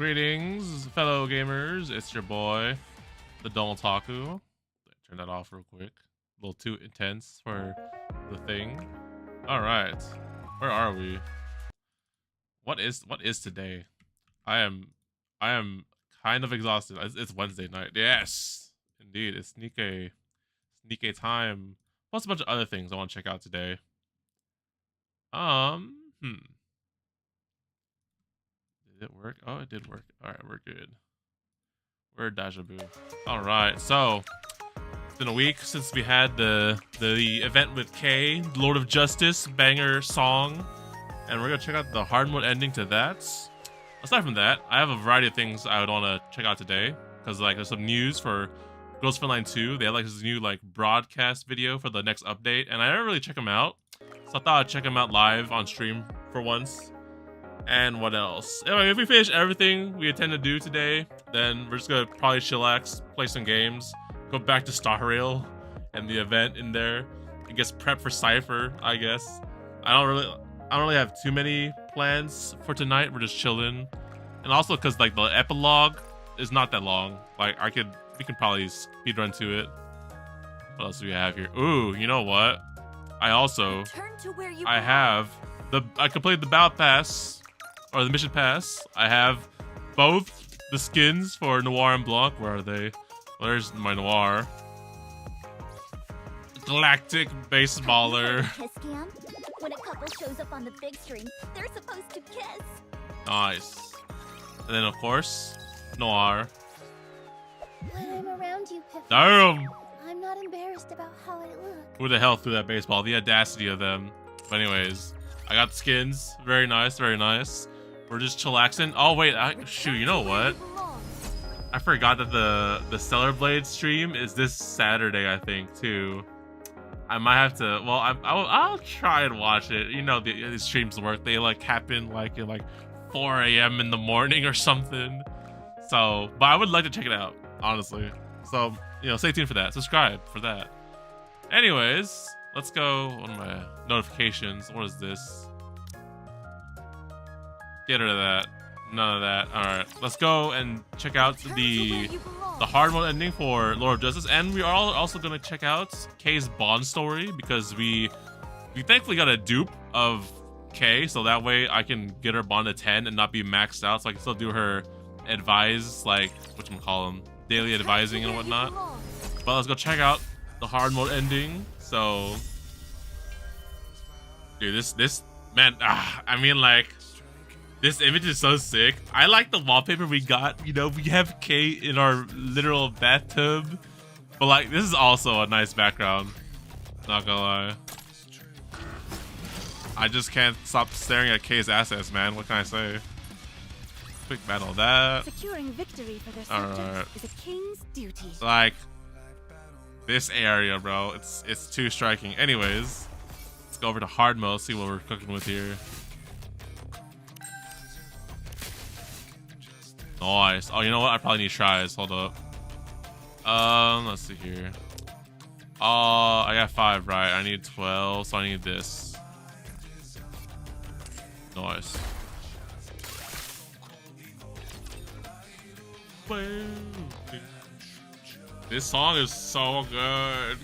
Greetings, fellow gamers. It's your boy, TheDomotaku. Turn that off real quick. A little too intense for the thing. All right, where are we? What is today? I am kind of exhausted. It's Wednesday night. Yes, indeed. It's NIKKE time. Plus a bunch of other things I want to check out today. Did it work? Oh, it did work. All right, we're good. We're deja vu. All right, so it's been a week since we had the event with K, Lord of Justice banger song, and we're gonna check out the hard mode ending to that. Aside from that, I have a variety of things I would want to check out today because like there's some news for Girls Frontline 2. They have like this new like broadcast video for the next update, and I never really check them out, so I thought I'd check them out live on stream for once. And what else? Anyway, if we finish everything we intend to do today, then we're just gonna probably chillax, play some games, go back to Star Rail and the event in there, and get prep for Cypher, I guess. I don't really have too many plans for tonight. We're just chilling, and also because like the epilogue is not that long. Like we can probably speedrun to it. What else do we have here? Ooh, you know what? I completed the battle pass. Or the mission pass. I have both the skins for Noir and Blanc. Where are they? Well, there's my Noir. Galactic baseballer. When a couple shows up on the big screen, they're supposed to kiss. Nice. And then of course, Noir. When I'm around you, Piffy, Damn! I'm not embarrassed about how I look. Who the hell threw that baseball? The audacity of them. But anyways, I got the skins. Very nice, very nice. We're just chillaxing. Oh wait, shoot, you know what? I forgot that the Stellar Blade stream is this Saturday, I think, too. I might have to. Well, I'll try and watch it. You know, the streams work. They like happen like at like 4 a.m. in the morning or something. So, but I would like to check it out, honestly. So, you know, stay tuned for that. Subscribe for that. Anyways, let's go on my notifications. What is this? Get rid of that. None of that. Alright. Let's go and check out the hard mode ending for Lord of Justice. And we are also going to check out Kay's Bond story because we thankfully got a dupe of Kay, so that way I can get her Bond to 10 and not be maxed out, so I can still do her advise, like, whatchamacallem, daily advising and whatnot. But let's go check out the hard mode ending. So, dude, this man, I mean, like, this image is so sick. I like the wallpaper we got. You know, we have Kate in our literal bathtub. But like, this is also a nice background. Not gonna lie. I just can't stop staring at Kay's assets, man. What can I say? Quick battle of that. Securing victory for their subjects is a king's duty. Like, this area, bro. It's too striking. Anyways, let's go over to hard mode, see what we're cooking with here. Nice. Oh, you know what? I probably need tries. Hold up. Let's see here. I got 5 right. I need 12, so I need this. Nice. This song is so good.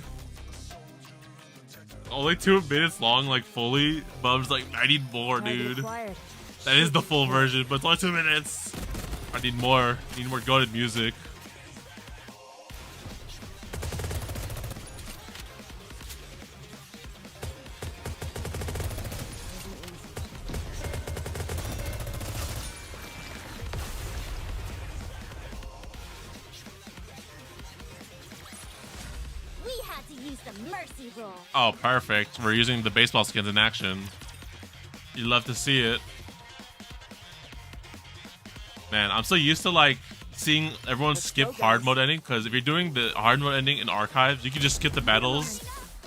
Only 2 minutes long, like fully, but I'm just like, I need more, dude. That is the full version, but it's only 2 minutes. I need more. I need more goated music. We had to use the mercy roll. Oh, perfect. We're using the baseball skins in action. You'd love to see it. Man, I'm so used to like seeing everyone skip hard mode ending, because if you're doing the hard mode ending in archives, you can just skip the battles.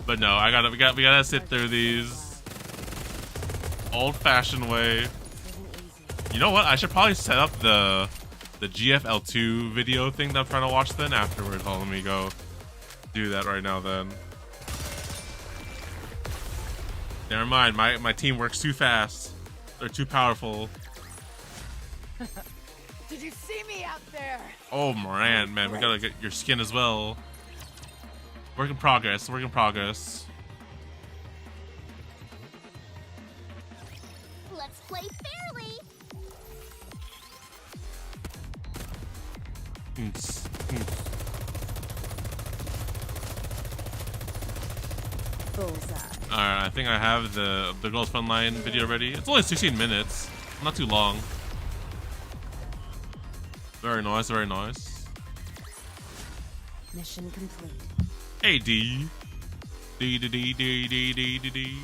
But no, we gotta sit through these old-fashioned way. You know what? I should probably set up the GFL2 video thing that I'm trying to watch then afterwards. Hold on, let me go do that right now then. Never mind, my team works too fast. They're too powerful. Did you see me out there? Oh, man, we gotta get your skin as well. Work in progress, work in progress. Let's play fairly. Bullseye. Alright, I think I have the Girls Fun Line video ready. It's only 16 minutes. Not too long. Very nice, very nice. Mission complete. Hey, D. D, D, D, D, D, D, D, D.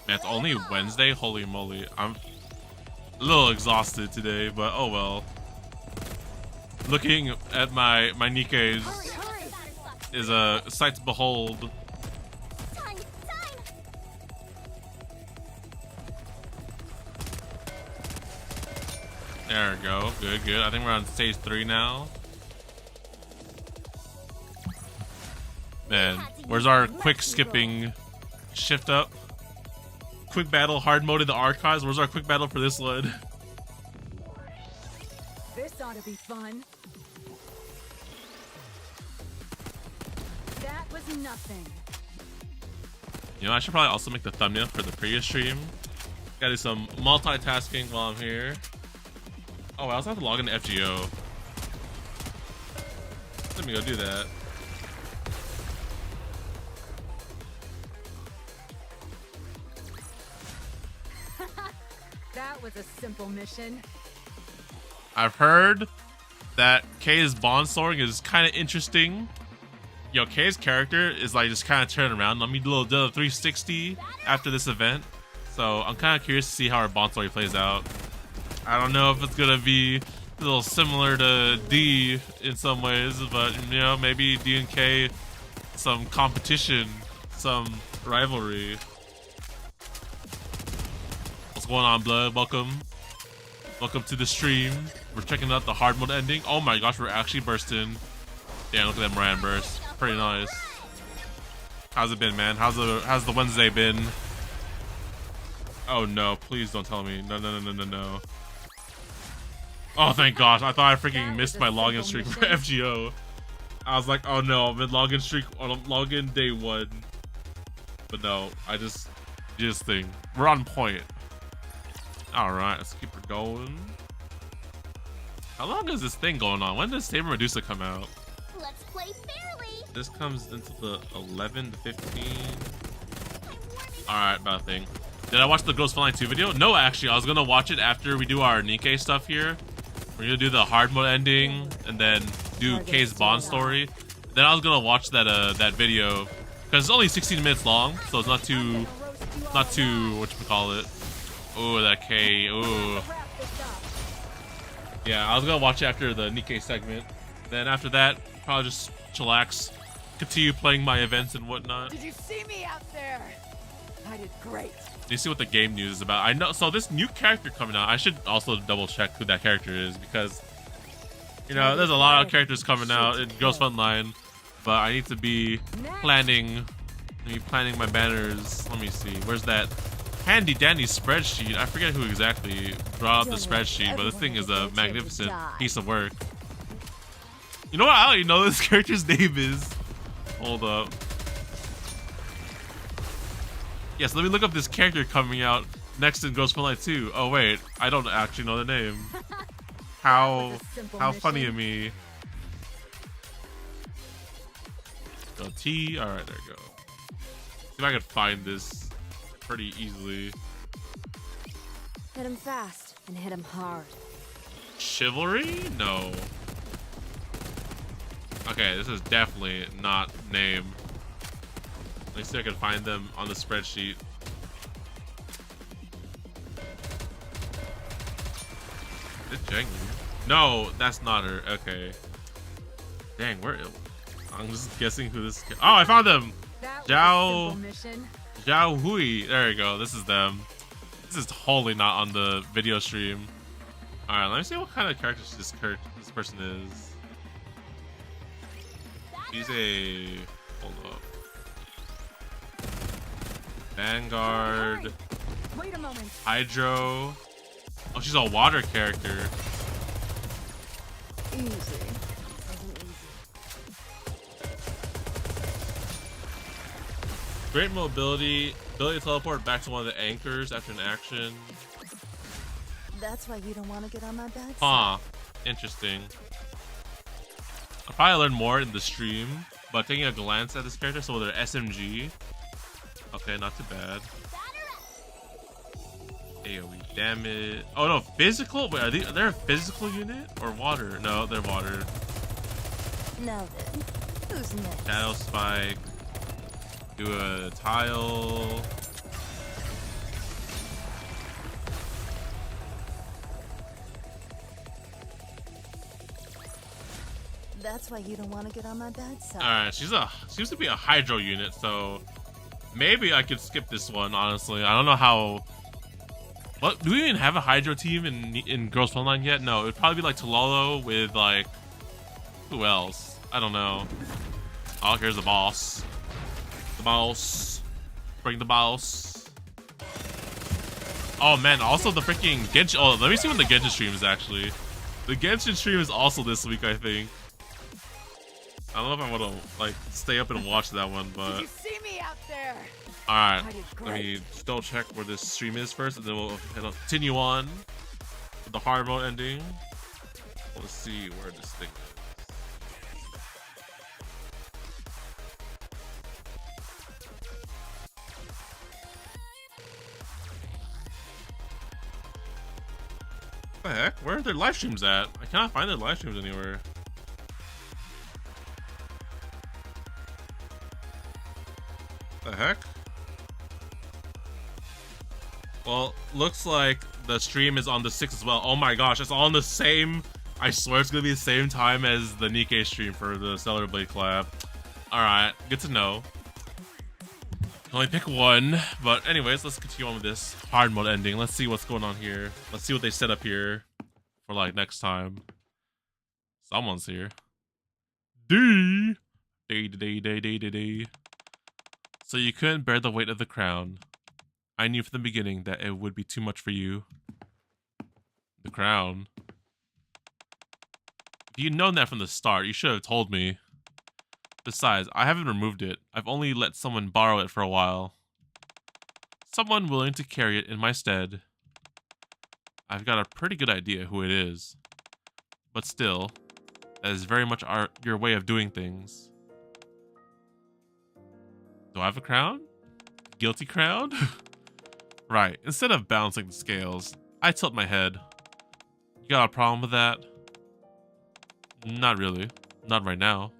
Man, it's only Wednesday? Holy moly. I'm a little exhausted today, but oh well. Looking at my NIKKEs is a sight to behold. Time. There we go. Good, good. I think we're on stage 3 now. Man, where's our quick skipping shift up? Quick battle, hard mode in the archives. Where's our quick battle for this one? This ought to be fun. That was nothing. You know, I should probably also make the thumbnail for the previous stream. Gotta do some multitasking while I'm here. Oh, I also have to log into FGO. Let me go do that. That was a simple mission. I've heard that Kay's bond soaring is kind of interesting. Yo, Kay's character is like just kind of turning around. Let me do a little 360 after this event. So I'm kind of curious to see how our bond story plays out. I don't know if it's gonna be a little similar to D in some ways, but you know, maybe D and K, some competition, some rivalry. What's going on, Blood? Welcome to the stream. We're checking out the hard mode ending. Oh my gosh, we're actually bursting. Damn, look at that Moran burst. Pretty nice. How's it been, man? How's the Wednesday been? Oh no, please don't tell me. No. Oh, thank gosh. I thought I freaking missed my login streak for FGO. I was like, oh no, I'm in login streak on login day 1. But no, I just this thing. We're on point. Alright, let's keep it going. How long is this thing going on? When does Saber Medusa come out? Let's play fairly. This comes into the 11 to 15. Alright, about a thing. Did I watch the Girls Fun Line 2 video? No, actually, I was gonna watch it after we do our NIKKE stuff here. We're gonna do the hard mode ending and then do Kay's bond story. Then I was gonna watch that video because it's only 16 minutes long, so it's not too whatchamacallit. Oh, that K. Oh. Yeah, I was gonna watch it after the NIKKE segment. Then after that, probably just chillax, continue playing my events and whatnot. Did you see me out there? I did great. You see what the game news is about. I know. So this new character coming out, I should also double check who that character is because you know there's a lot of characters coming out in Girls Fun Line, but I need to be planning my banners. Let me see. Where's that handy dandy spreadsheet? I forget who exactly brought up the spreadsheet, but this thing is a magnificent piece of work. You know what? I don't even know what this character's name is. Hold up. Yes, let me look up this character coming out next in Girls Fun Line 2. Oh wait, I don't actually know the name. How funny of me. Go T. All right, there we go. See if I can find this pretty easily. Hit him fast and hit him hard. Chivalry? No. Okay, this is definitely not name. Let me see if I can find them on the spreadsheet. Is it Jang? No, that's not her. Okay. Dang, where? I'm just guessing who this. Oh, I found them. Zhao Hui. There you go. This is them. This is totally not on the video stream. All right, let me see what kind of character this person is. She's a. Hold up. Vanguard. Wait a moment. Hydro. Oh, she's a water character. Easy. Wasn't easy. Great mobility. Ability to teleport back to one of the anchors after an action. That's why you don't want to get on my bad side. Huh. Interesting. I'll probably learn more in the stream, but taking a glance at this character, so they're SMG. Okay, not too bad. AoE damage. Oh no, physical? Wait, are they a physical unit or water? No, they're water. Now then, who's next? Shadow spike. Do a tile. That's why you don't want to get on my bad side. Alright, seems to be a hydro unit, so maybe I could skip this one, honestly. I don't know how. What, do we even have a hydro team in Girls Frontline yet? No, it'd probably be like Tololo with like, who else? I don't know. Oh, here's the boss. The boss. Bring the boss. Oh man, also the freaking Genshin. Oh, let me see when the Genshin stream is actually. The Genshin stream is also this week, I think. I don't know if I want to like stay up and watch that one, but. Did you see me out there? All right, I did let great. me still check where this stream is first, and then we'll continue on with the hard mode ending. Let's see where this thing is. What the heck? Where are their live streams at? I cannot find their live streams anywhere. The heck? Well, looks like the stream is on the 6th as well. Oh my gosh, it's all on the same. I swear it's gonna be the same time as the NIKKE stream for the Stellar Blade collab. Alright, good to know. Can only pick one, but anyways, let's continue on with this hard mode ending. Let's see what's going on here. Let's see what they set up here for like next time. Someone's here. D. D. So you couldn't bear the weight of the crown. I knew from the beginning that it would be too much for you. The crown. If you'd known that from the start, you should have told me. Besides, I haven't removed it. I've only let someone borrow it for a while. Someone willing to carry it in my stead. I've got a pretty good idea who it is. But still, that is very much your way of doing things. Do I have a crown? Guilty crown? Right, instead of balancing the scales, I tilt my head. You got a problem with that? Not really. Not right now.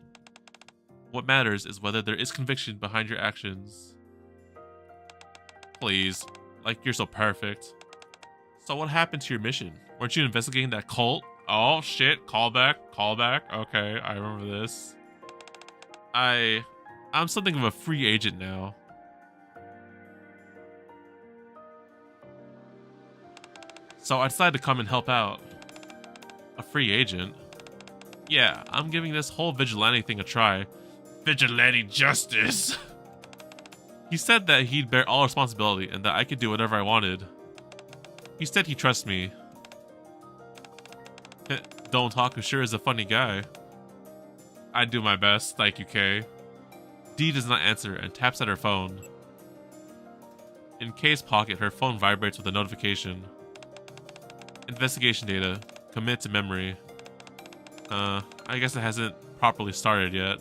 What matters is whether there is conviction behind your actions. Please, like you're so perfect. So what happened to your mission? Weren't you investigating that cult? Oh shit, callback. Okay, I remember this. I'm something of a free agent now. So I decided to come and help out. A free agent? Yeah, I'm giving this whole vigilante thing a try. Vigilante justice! He said that he'd bear all responsibility and that I could do whatever I wanted. He said he trusts me. TheDomotaku sure is a funny guy. I do my best, thank you, Kay. Dee does not answer and taps at her phone. In Kay's pocket, her phone vibrates with a notification. Investigation data. Commit to memory. I guess it hasn't properly started yet.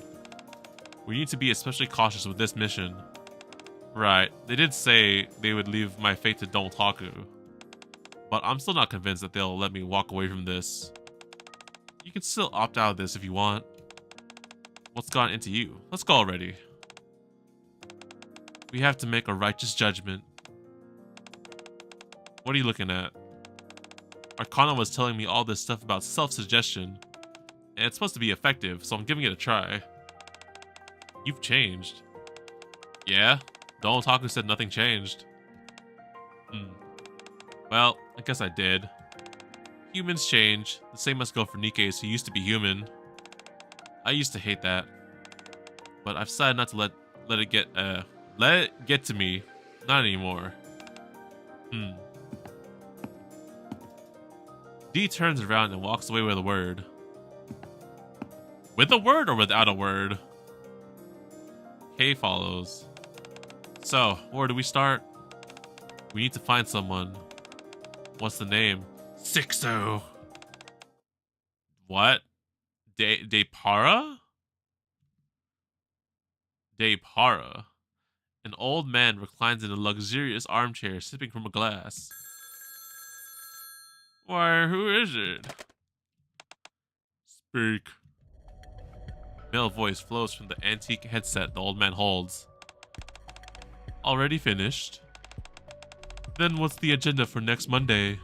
We need to be especially cautious with this mission. Right, they did say they would leave my fate to TheDomotaku. But I'm still not convinced that they'll let me walk away from this. You can still opt out of this if you want. What's gone into you? Let's go already. We have to make a righteous judgment. What are you looking at? Arcana was telling me all this stuff about self-suggestion. And it's supposed to be effective, so I'm giving it a try. You've changed. Yeah? TheDomotaku said nothing changed. Well, I guess I did. Humans change. The same must go for NIKKEs who used to be human. I used to hate that. But I've decided not to let it get to me. Not anymore. D turns around and walks away with a word. With a word or without a word? K follows. So, where do we start? We need to find someone. What's the name? Sixo. What? Depara? Depara. An old man reclines in a luxurious armchair, sipping from a glass. Why, who is it? Speak. Male voice flows from the antique headset the old man holds. Already finished? Then what's the agenda for next Monday?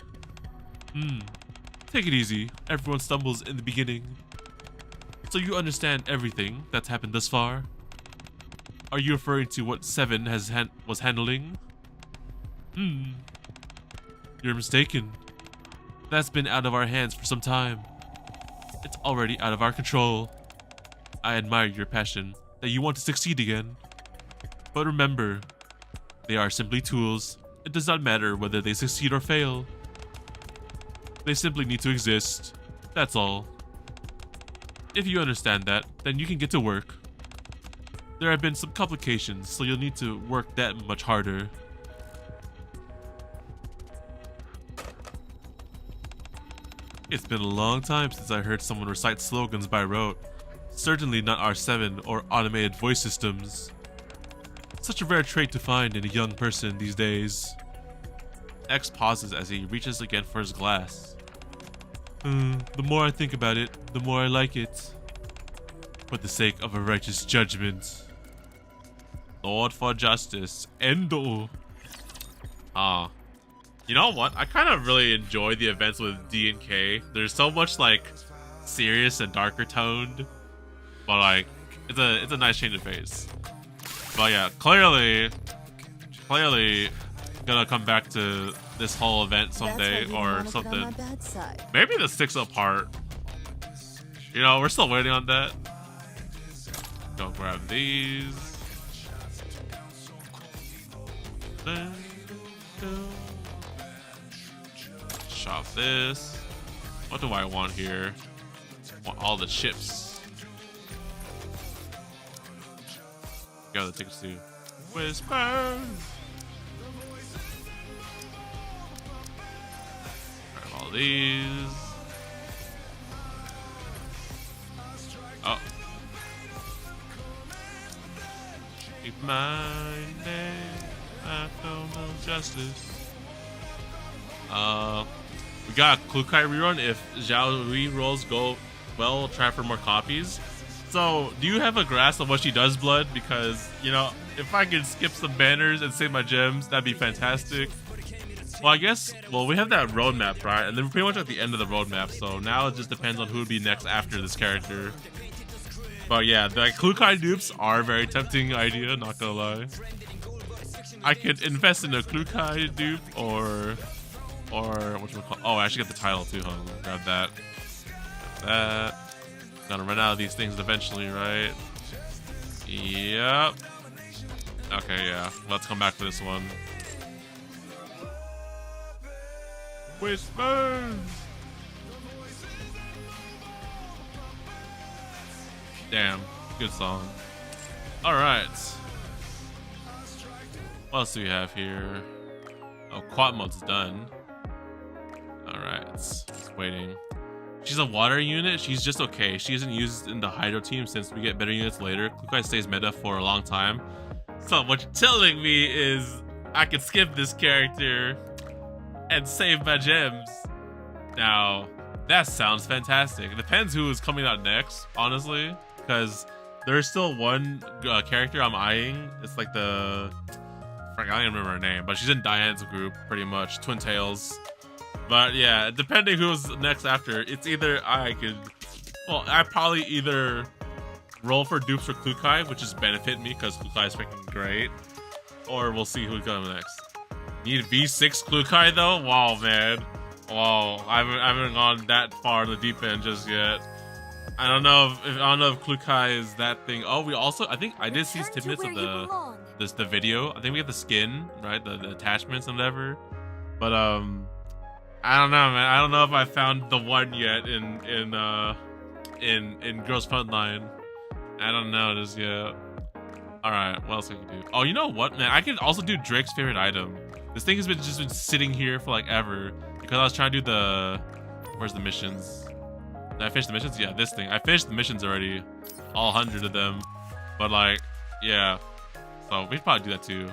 Take it easy. Everyone stumbles in the beginning. So you understand everything that's happened thus far? Are you referring to what Seven was handling? You're mistaken. That's been out of our hands for some time. It's already out of our control. I admire your passion, that you want to succeed again. But remember, they are simply tools. It does not matter whether they succeed or fail. They simply need to exist. That's all. If you understand that, then you can get to work. There have been some complications, so you'll need to work that much harder. It's been a long time since I heard someone recite slogans by rote. Certainly not R7 or automated voice systems. Such a rare trait to find in a young person these days. X pauses as he reaches again for his glass. The more I think about it, the more I like it. For the sake of a righteous judgment. Lord for justice. Endo. You know what? I kind of really enjoy the events with D and K. There's so much like serious and darker toned, but like it's a nice change of pace. But yeah, clearly gonna come back to this whole event someday or something. Maybe the 6-up part. You know, we're still waiting on that. Go grab these. Shop this. What do I want here? I want all the chips. Got the tickets to Whisper. Grab all these. Oh. Keep my name. I don't know justice. We got a Klukai rerun if Zhao Rui rolls go well, we'll try for more copies. So, do you have a grasp of what she does, Blood? Because, you know, if I could skip some banners and save my gems, that'd be fantastic. Well, I guess, we have that roadmap, right? And then we're pretty much at the end of the roadmap, so now it just depends on who would be next after this character. But yeah, the Klukai dupes are a very tempting idea, not gonna lie. I could invest in a Klukai dupe or whatchamacallit. Oh, I actually got the title too, huh? Grab that. Grab that. Gonna run out of these things eventually, right? Yep. Okay, yeah. Let's come back to this one. Whispers! Damn. Good song. Alright. What else do we have here? Oh, quad mode's done. Alright, just waiting. She's a water unit. She's just okay. She isn't used in the hydro team since we get better units later. Klukai stays meta for a long time. So what you're telling me is I can skip this character and save my gems. Now, that sounds fantastic. It depends who is coming out next, honestly, because there's still one character I'm eyeing. It's like the... I don't even remember her name, but she's in Diane's group, pretty much. Twin Tails. But yeah, depending who's next after, it's either I probably either roll for dupes for Klukai, which is benefit me because Klukai is freaking great, or we'll see who's coming next. Need V6 Klukai though? Wow, man. Wow, I haven't gone that far in the deep end just yet. I don't know if Klukai is that thing. Oh, we also, I think I did see tidbits of the the video. I think we get the skin, right? The attachments and whatever. But I don't know, man. I don't know if I found the one yet in Girls Frontline. I don't know just yet. All right, what else I can do? Oh, you know what, man? I could also do Drake's favorite item. This thing has just been sitting here for like ever because I was trying to do the. Where's the missions? Did I finish the missions? Yeah, this thing. I finished the missions already, all 100 of them. But like, yeah. So we should probably do that too.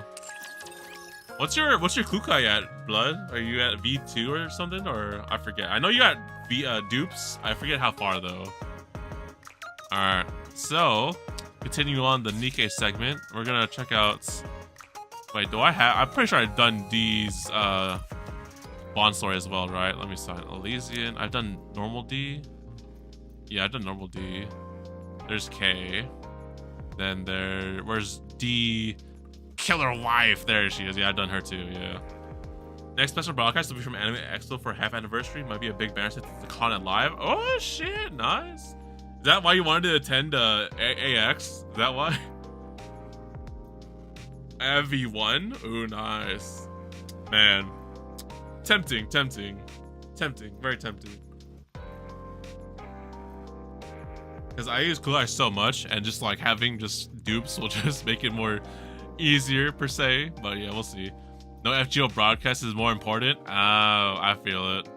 What's your Kukai at, Blood? Are you at V2 or something? Or I forget. I know you got dupes. I forget how far though. Alright. So continue on the NIKKE segment. We're gonna check out. Wait, do I have? I'm pretty sure I've done these Bond story as well, right? Let me sign Elysian. I've done normal D. Yeah, I've done normal D. There's K. Then where's D? Killer wife. There she is. Yeah, I've done her too. Yeah. Next special broadcast will be from Anime Expo for half anniversary. Might be a big banner since it's a con at live. Oh shit, nice. Is that why you wanted to attend AX? Is that why? V1? Ooh, nice. Man. Tempting, very tempting. Because I use Cool Eye so much, and just like having just dupes will just make it more easier per se. But yeah, we'll see. No FGO broadcast is more important. Oh, I feel it.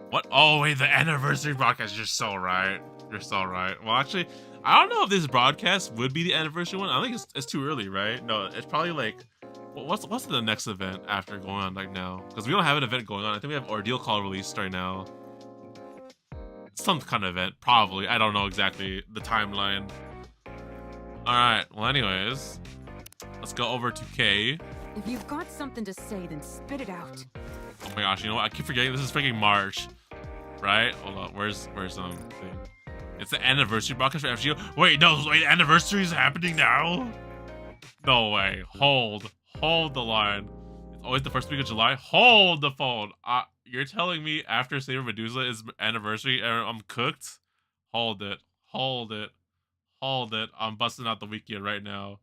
What? Oh wait, the anniversary broadcast. You're so right. You're so right. Well, actually, I don't know if this broadcast would be the anniversary one. I think it's too early, right? No, it's probably like. What's the next event after going on like now? Because we don't have an event going on. I think we have Ordeal Call released right now. Some kind of event, probably. I don't know exactly the timeline. All right. Well, anyways, let's go over to K. If you've got something to say, then spit it out. Oh my gosh! You know what? I keep forgetting this is freaking March, right? Hold on. Where's thing? It's the anniversary broadcast for FGO. Wait, no. Wait, anniversary is happening now? No way. Hold the line. It's always the first week of July. Hold the phone. You're telling me after Saber Medusa is anniversary and I'm cooked? Hold it. I'm busting out the wiki right now.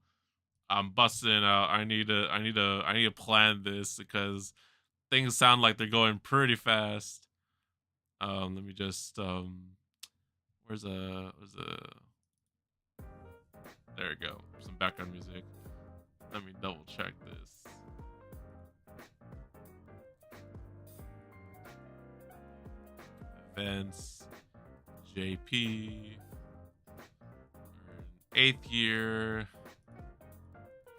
I'm busting out. I need to plan this because things sound like they're going pretty fast. Let me just where's there we go. Some background music. Let me double check this. Events, JP, 8th year.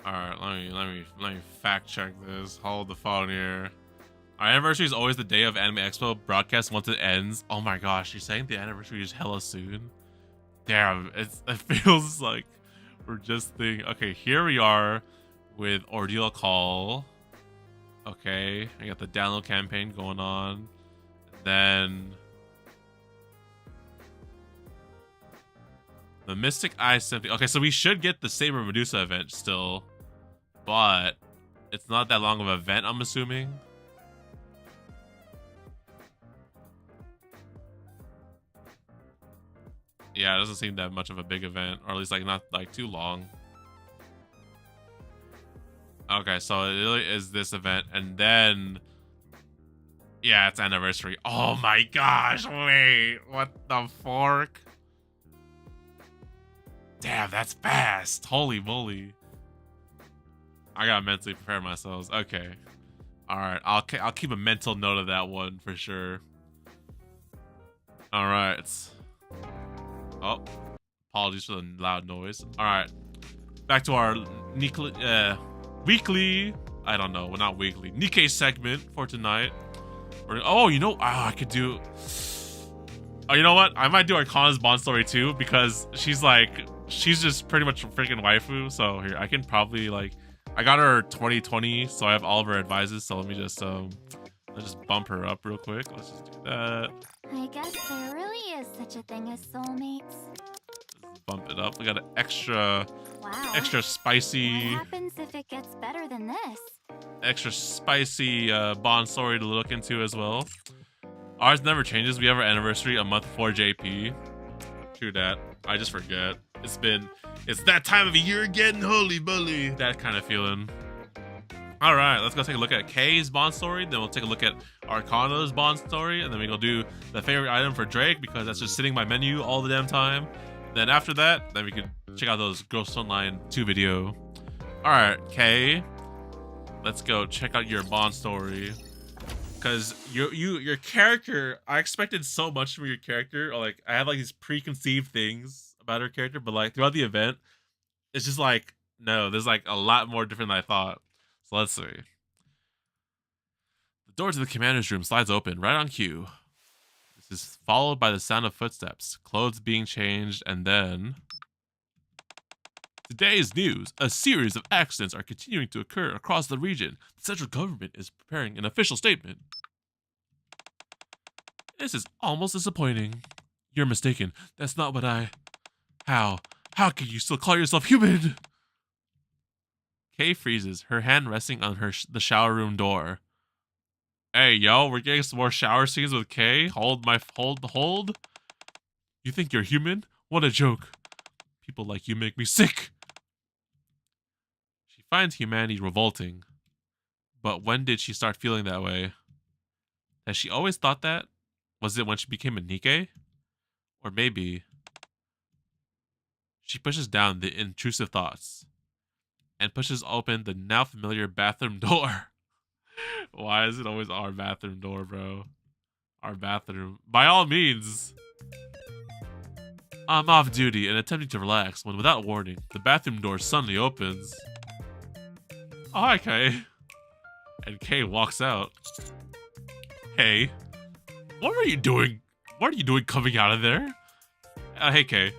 All right, let me fact check this. Hold the phone here. Our anniversary is always the day of Anime Expo broadcast once it ends. Oh my gosh, you're saying the anniversary is hella soon? Damn, it feels like we're just thinking. Okay, here we are. With Ordeal Call. Okay, I got the download campaign going on. Then the Mystic Eye Symphony. Okay, so we should get the Saber Medusa event still, but it's not that long of an event, I'm assuming. Yeah, it doesn't seem that much of a big event, or at least like not like too long. Okay, so it really is this event, and then yeah, it's anniversary. Oh my gosh, wait, what the fork? Damn, that's fast. Holy moly. I gotta mentally prepare myself. Okay. All right, I'll keep a mental note of that one for sure. All right. Oh, apologies for the loud noise. All right, back to our weekly, I don't know, well, not weekly, NIKKE segment for tonight. Oh, you know, I could do. Oh, you know what? I might do Arcana's Bond story too because she's just pretty much a freaking waifu. So here, I can probably like, I got her 2020, so I have all of her advices. So let's just bump her up real quick. Let's just do that. I guess there really is such a thing as soulmates. Let's bump it up. We got an extra spicy. What happens if it gets better than this? Extra spicy Bond story to look into as well. Ours never changes. We have our anniversary a month before JP. True that. I just forget. It's that time of the year again, holy bully. That kind of feeling. All right, let's go take a look at Kay's Bond story. Then we'll take a look at Arcana's Bond story. And then we go do the favorite item for Drake because that's just sitting by menu all the damn time. Then after that, then we can check out those Ghost Online 2 video. All right, Kay, let's go check out your Bond story. Cause your character, I expected so much from your character. Or like I had like these preconceived things about her character, but like throughout the event, it's just like no, there's like a lot more different than I thought. So let's see. The door to the commander's room slides open right on cue. This is followed by the sound of footsteps, clothes being changed, and then today's news. A series of accidents are continuing to occur across the region. The central government is preparing an official statement. This is almost disappointing. You're mistaken. That's not what I... How? How can you still call yourself human? Kay freezes, her hand resting on the shower room door. Hey, yo, we're getting some more shower scenes with Kay. Hold. You think you're human? What a joke. People like you make me sick. She finds humanity revolting. But when did she start feeling that way? Has she always thought that? Was it when she became a NIKKE? Or maybe... She pushes down the intrusive thoughts and pushes open the now familiar bathroom door. Why is it always our bathroom door, bro? Our bathroom. By all means. I'm off duty and attempting to relax when, without warning, the bathroom door suddenly opens. Oh, hi, Kay. And Kay walks out. Hey, what are you doing? What are you doing coming out of there? Hey, Kay.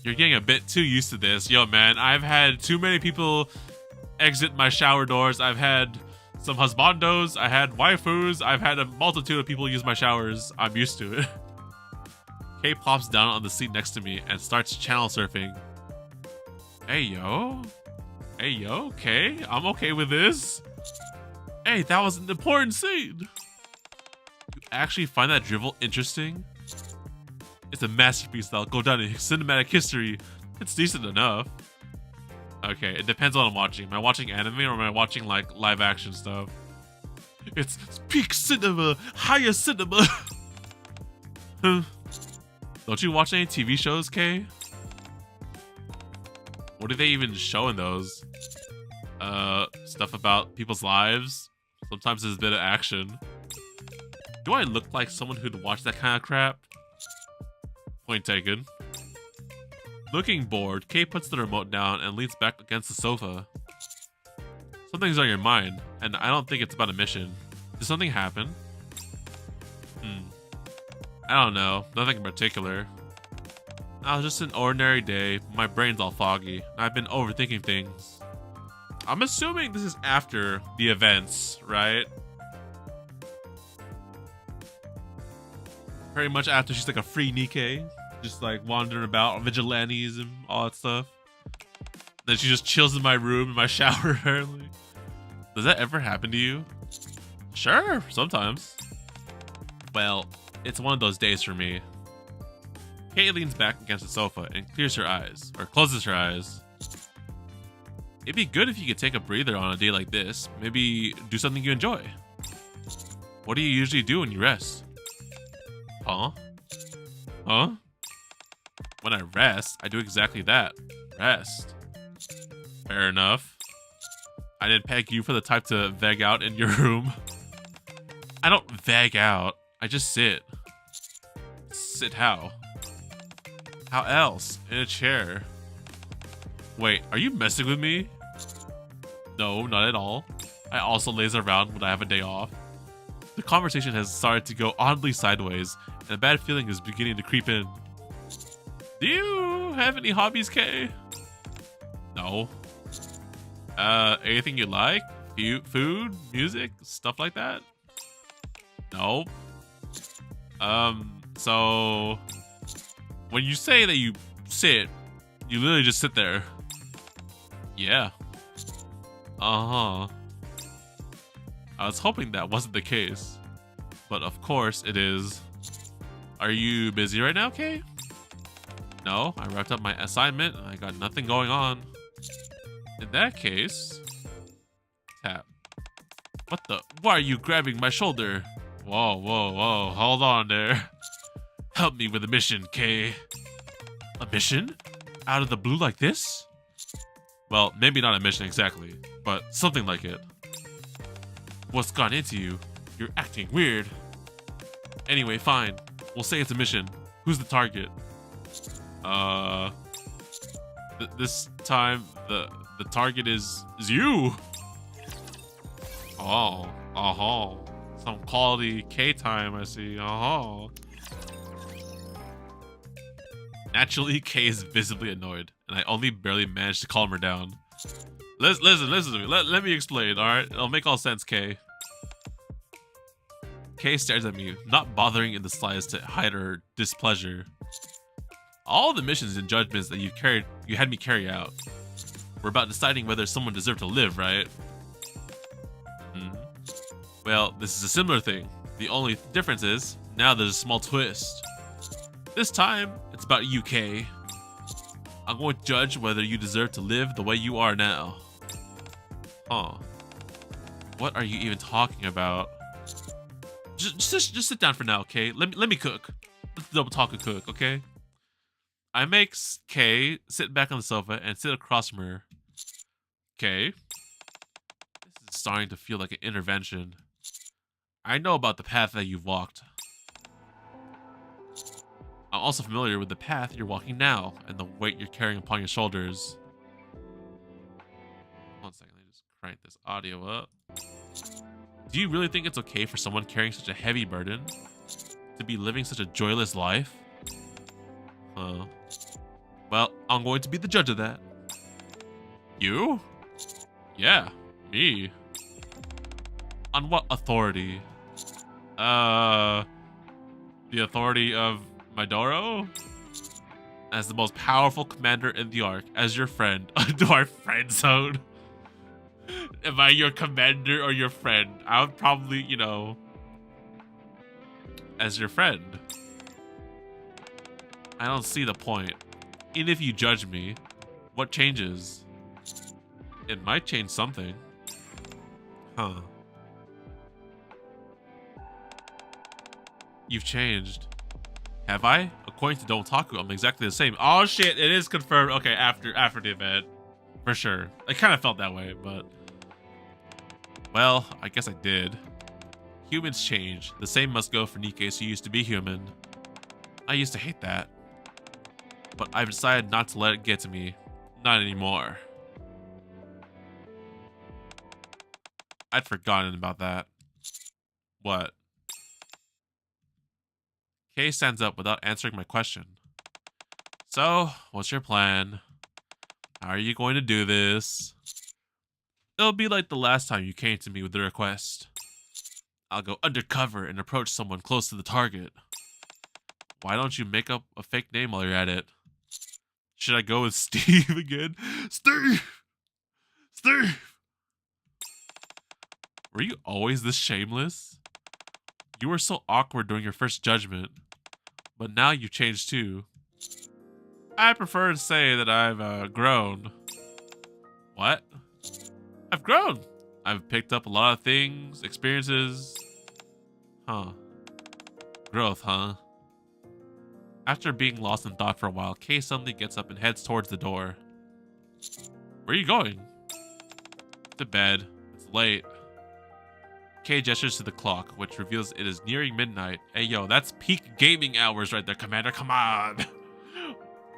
You're getting a bit too used to this. Yo, man, I've had too many people exit my shower doors. I've had some husbandos. I had waifus. I've had a multitude of people use my showers. I'm used to it. Kay plops down on the seat next to me and starts channel surfing. Hey, yo. Hey, yo, Kay. I'm okay with this. Hey, that was an important scene. You actually find that drivel interesting? It's a masterpiece that'll go down in cinematic history. It's decent enough. Okay, it depends on what I'm watching. Am I watching anime or am I watching like live action stuff? It's peak cinema, higher cinema. Don't you watch any TV shows, Kay? What do they even show in those? Stuff about people's lives. Sometimes there's a bit of action. Do I look like someone who'd watch that kind of crap? Point taken. Looking bored, Kay puts the remote down and leans back against the sofa. Something's on your mind, and I don't think it's about a mission. Did something happen? I don't know. Nothing in particular. It was just an ordinary day. My brain's all foggy. I've been overthinking things. I'm assuming this is after the events, right? Pretty much after she's like a free NIKKE. Just like wandering about, vigilantes and all that stuff. Then she just chills in my room, in my shower, apparently. Does that ever happen to you? Sure, sometimes. Well, it's one of those days for me. Kay leans back against the sofa and clears her eyes, or closes her eyes. It'd be good if you could take a breather on a day like this. Maybe do something you enjoy. What do you usually do when you rest? Huh? Huh? When I rest, I do exactly that. Rest. Fair enough. I didn't peg you for the type to veg out in your room. I don't veg out. I just sit. Sit how? How else? In a chair. Wait, are you messing with me? No, not at all. I also laze around when I have a day off. The conversation has started to go oddly sideways, and a bad feeling is beginning to creep in. Do you have any hobbies, Kay? No. Anything you like? Food, music, stuff like that? No. So when you say that you sit, you literally just sit there. Yeah. Uh-huh. I was hoping that wasn't the case, but of course it is. Are you busy right now, Kay? No, I wrapped up my assignment. I got nothing going on. In that case... Tap. What the? Why are you grabbing my shoulder? Whoa, whoa, whoa. Hold on there. Help me with a mission, Kay. A mission? Out of the blue like this? Well, maybe not a mission exactly, but something like it. What's gone into you? You're acting weird. Anyway, fine. We'll say it's a mission. Who's the target? This time the target is you. Oh, some quality K time I see. Naturally, Kay is visibly annoyed, and I only barely managed to calm her down. Listen to me. Let me explain, alright? It'll make all sense, Kay. Kay stares at me, not bothering in the slightest to hide her displeasure. All the missions and judgments that you had me carry out were about deciding whether someone deserved to live, right? Well, this is a similar thing. The only difference is, now there's a small twist. This time, it's about you, Kay. I'm going to judge whether you deserve to live the way you are now. Huh. What are you even talking about? Just sit down for now, okay? Let me cook. Let the Domotaku cook, okay? I make Kay sit back on the sofa and sit across from her. Okay. This is starting to feel like an intervention. I know about the path that you've walked. I'm also familiar with the path you're walking now and the weight you're carrying upon your shoulders. 1 second, let me just crank this audio up. Do you really think it's okay for someone carrying such a heavy burden to be living such a joyless life? Well, I'm going to be the judge of that. You? Yeah, me. On what authority? The authority of Midoro? As the most powerful commander in the Arc, as your friend. Do our friend zone? Am I your commander or your friend? I would probably, you know, as your friend. I don't see the point. Even if you judge me, what changes? It might change something. Huh. You've changed. Have I? According to Domotaku, I'm exactly the same. Oh shit, it is confirmed. Okay, after the event. For sure. I kind of felt that way, but... Well, I guess I did. Humans change. The same must go for NIKKE who used to be human. I used to hate that. But I've decided not to let it get to me. Not anymore. I'd forgotten about that. What? Kay stands up without answering my question. So, what's your plan? How are you going to do this? It'll be like the last time you came to me with a request. I'll go undercover and approach someone close to the target. Why don't you make up a fake name while you're at it? Should I go with Steve again? Steve! Were you always this shameless? You were so awkward during your first judgment, but now you've changed too. I prefer to say that I've grown. What? I've grown. I've picked up a lot of things, experiences. Huh. Growth, huh? After being lost in thought for a while, Kay suddenly gets up and heads towards the door. Where are you going? To bed. It's late. Kay gestures to the clock, which reveals it is nearing midnight. Hey yo, that's peak gaming hours right there, Commander. Come on.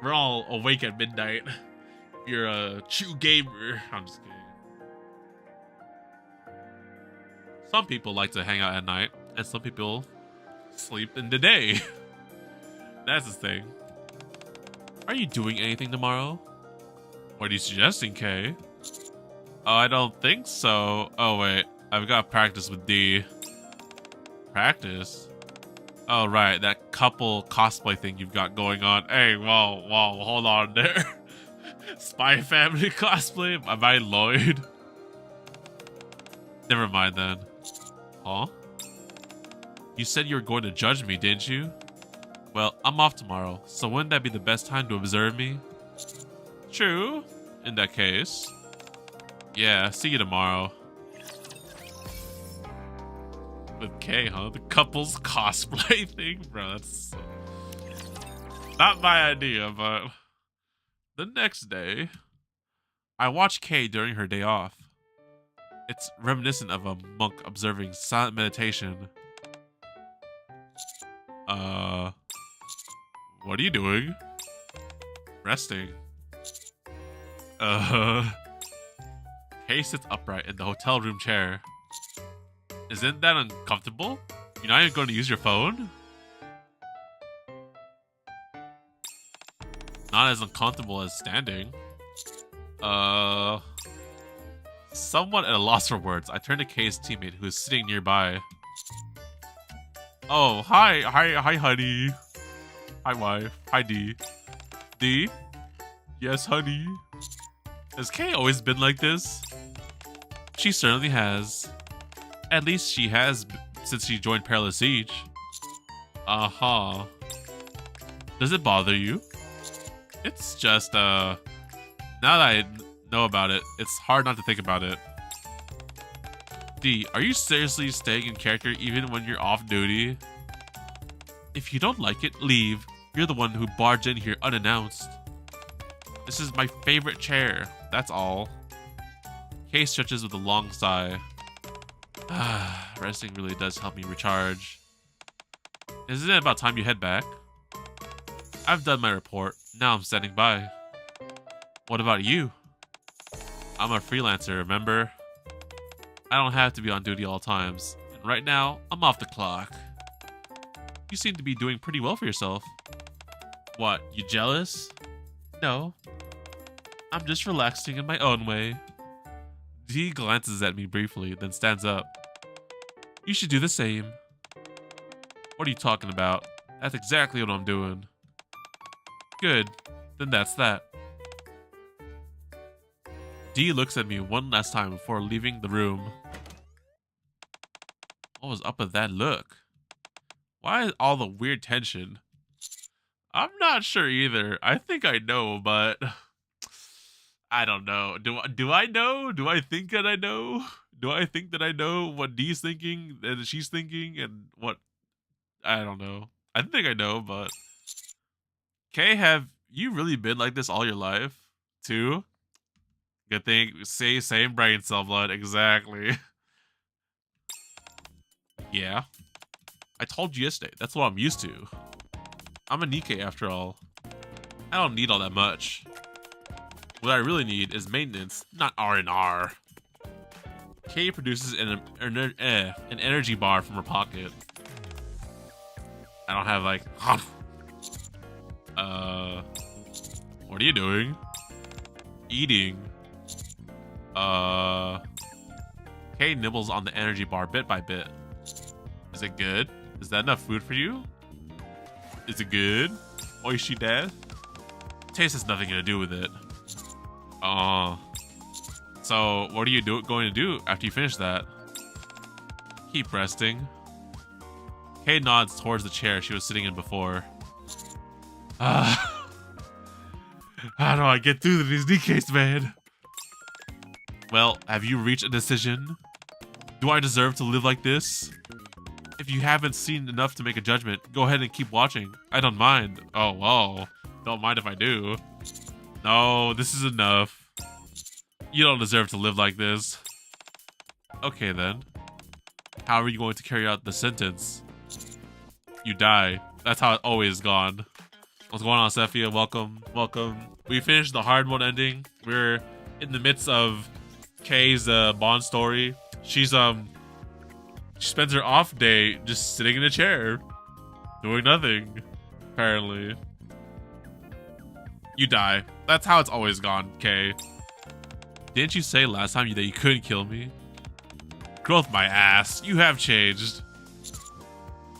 We're all awake at midnight. If you're a true gamer. I'm just kidding. Some people like to hang out at night, and some people sleep in the day. That's the thing. Are you doing anything tomorrow? What are you suggesting, Kay? Oh, I don't think so. Oh, wait. I've got practice with D. Practice? Oh, right. That couple cosplay thing you've got going on. Hey, whoa, hold on there. Spy Family cosplay? Am I Lloyd? Never mind then. Huh? You said you were going to judge me, didn't you? Well, I'm off tomorrow, so wouldn't that be the best time to observe me? True. In that case. Yeah, see you tomorrow. With K, huh? The couple's cosplay thing? Bro, that's so... not my idea, but... The next day, I watched Kay during her day off. It's reminiscent of a monk observing silent meditation. What are you doing? Resting. Kay sits upright in the hotel room chair. Isn't that uncomfortable? You're not even going to use your phone? Not as uncomfortable as standing. Somewhat at a loss for words, I turn to Kay's teammate who is sitting nearby. Oh, hi, honey. Hi, wife. Hi, D. D? Yes, honey. Has Kay always been like this? She certainly has. At least she has since she joined Perilous Siege. Uh-huh. Does it bother you? It's just, now that I know about it, it's hard not to think about it. D, are you seriously staying in character even when you're off duty? If you don't like it, leave. You're the one who barged in here unannounced. This is my favorite chair, that's all. Kay stretches with a long sigh. Resting really does help me recharge. Isn't it about time you head back? I've done my report. Now I'm standing by. What about you? I'm a freelancer, remember? I don't have to be on duty all times. And right now, I'm off the clock. You seem to be doing pretty well for yourself. What, you jealous? No. I'm just relaxing in my own way. D glances at me briefly, then stands up. You should do the same. What are you talking about? That's exactly what I'm doing. Good. Then that's that. D looks at me one last time before leaving the room. What was up with that look? Why all the weird tension? I'm not sure either. I think I know, but I don't know. Do I know? Do I think that I know? Do I think that I know what D's thinking and she's thinking and what? I don't know. I think I know, but Kay, have you really been like this all your life? Too? Good thing. Say same brain cell blood. Exactly. Yeah. I told you yesterday. That's what I'm used to. I'm a NIKKE after all. I don't need all that much. What I really need is maintenance, not R&R. Kay produces an energy bar from her pocket. I don't have like... What are you doing? Eating. Kay nibbles on the energy bar bit by bit. Is it good? Is that enough food for you? Is it good? Oishi death? Taste has nothing to do with it. So what are you going to do after you finish that? Keep resting. Kay nods towards the chair she was sitting in before. How do I get through these NIKKEs, man? Well, have you reached a decision? Do I deserve to live like this? If you haven't seen enough to make a judgment, go ahead and keep watching. I don't mind. Oh, whoa. Don't mind if I do. No, this is enough. You don't deserve to live like this. Okay, then. How are you going to carry out the sentence? You die. That's how it always gone. What's going on, Sephia? Welcome. Welcome. We finished the hard mode ending. We're in the midst of Kay's Bond story. She spends her off day just sitting in a chair, doing nothing, apparently. You die. That's how it's always gone, Kay. Didn't you say last time that you couldn't kill me? Growth my ass. You have changed.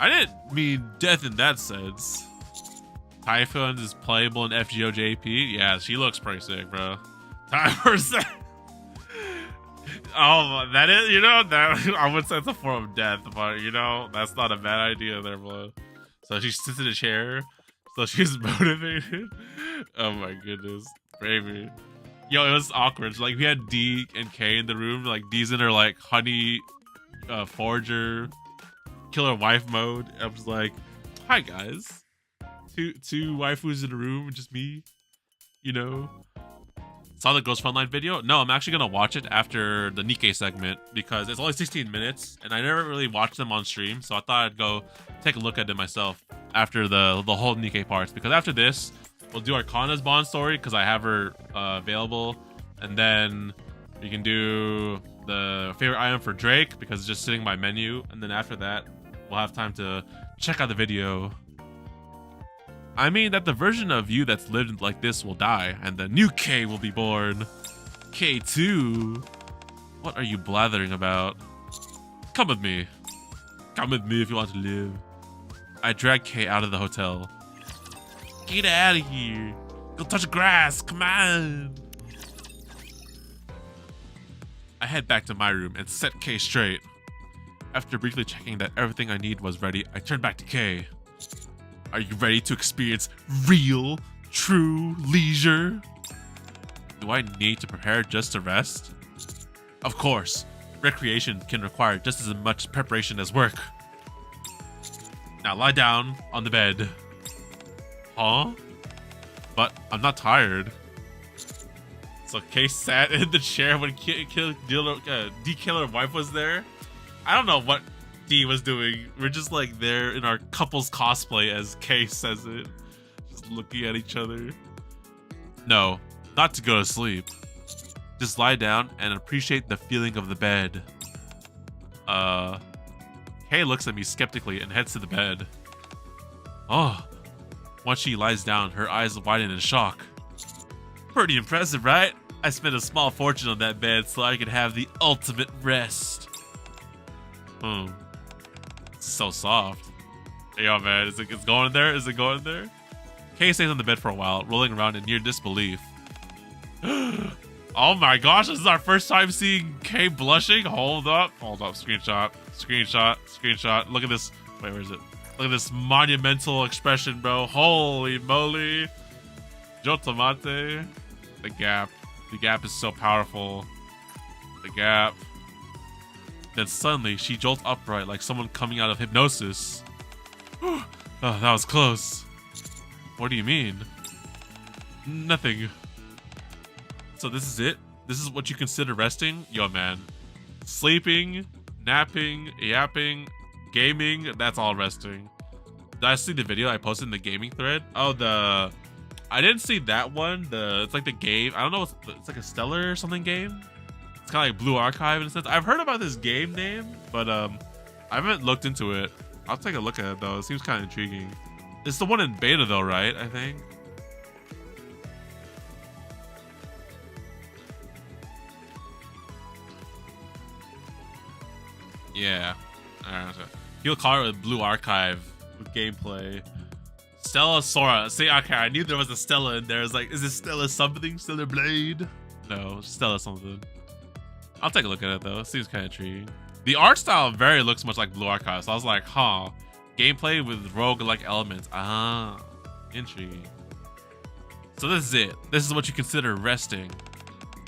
I didn't mean death in that sense. Typhoon is playable in FGOJP. Yeah, she looks pretty sick, bro. Typhoon. Oh, that is, that I would say it's a form of death, but that's not a bad idea there, bro. So she sits in a chair. So she's motivated. Oh my goodness. Bravery. Yo, it was awkward. Like, we had D and K in the room. Like, D's in her, like, honey, forager, killer wife mode. I was like, hi, guys. Two waifus in the room, just me. You know? Saw the Ghost Frontline video? No, I'm actually gonna watch it after the NIKKE segment because it's only 16 minutes and I never really watched them on stream, so I thought I'd go take a look at it myself after the whole NIKKE parts. Because after this, we'll do Arcana's Bond story because I have her available, and then we can do the favorite item for Drake because it's just sitting in my menu, and then after that, we'll have time to check out the video. I mean that the version of you that's lived like this will die, and the new K will be born. K2? What are you blathering about? Come with me. Come with me if you want to live. I drag K out of the hotel. Get out of here. Go touch the grass, come on. I head back to my room and set K straight. After briefly checking that everything I need was ready, I turn back to K. Are you ready to experience real, true leisure? Do I need to prepare just to rest? Of course, recreation can require just as much preparation as work. Now lie down on the bed. Huh? But I'm not tired. So Kay sat in the chair when D-Killer wife was there. I don't know what D was doing. We're just like there in our couple's cosplay, as Kay says it. Just looking at each other. No, not to go to sleep. Just lie down and appreciate the feeling of the bed. Kay looks at me skeptically and heads to the bed. Oh. Once she lies down, her eyes widen in shock. Pretty impressive, right? I spent a small fortune on that bed so I could have the ultimate rest. It's so soft. Yo, man, it's going there? Is it going there? Kay stays on the bed for a while, rolling around in near disbelief. Oh my gosh, this is our first time seeing Kay blushing. Hold up. Screenshot. Look at this. Wait, where is it? Look at this monumental expression, bro. Holy moly. Jotamate. The gap. The gap is so powerful. The gap. Then suddenly, she jolts upright like someone coming out of hypnosis. Oh, that was close. What do you mean? Nothing. So this is it? This is what you consider resting? Yo, man. Sleeping, napping, yapping, gaming, that's all resting. Did I see the video I posted in the gaming thread? Oh, I didn't see that one. It's like the game. I don't know. It's like a Stellar or something game. It's kind of like Blue Archive in a sense. I've heard about this game name, but I haven't looked into it. I'll take a look at it though. It seems kind of intriguing. It's the one in beta though, right? I think. Yeah. Alright. He'll call it with Blue Archive with gameplay. Stella Sora. See, okay, I knew there was a Stella in there. It's like, is it Stella something? Stella Blade? No, Stella something. I'll take a look at it though. It seems kind of intriguing. The art style very looks much like Blue Archive, so I was like, huh. Gameplay with roguelike elements. Ah, intriguing. So this is it. This is what you consider resting.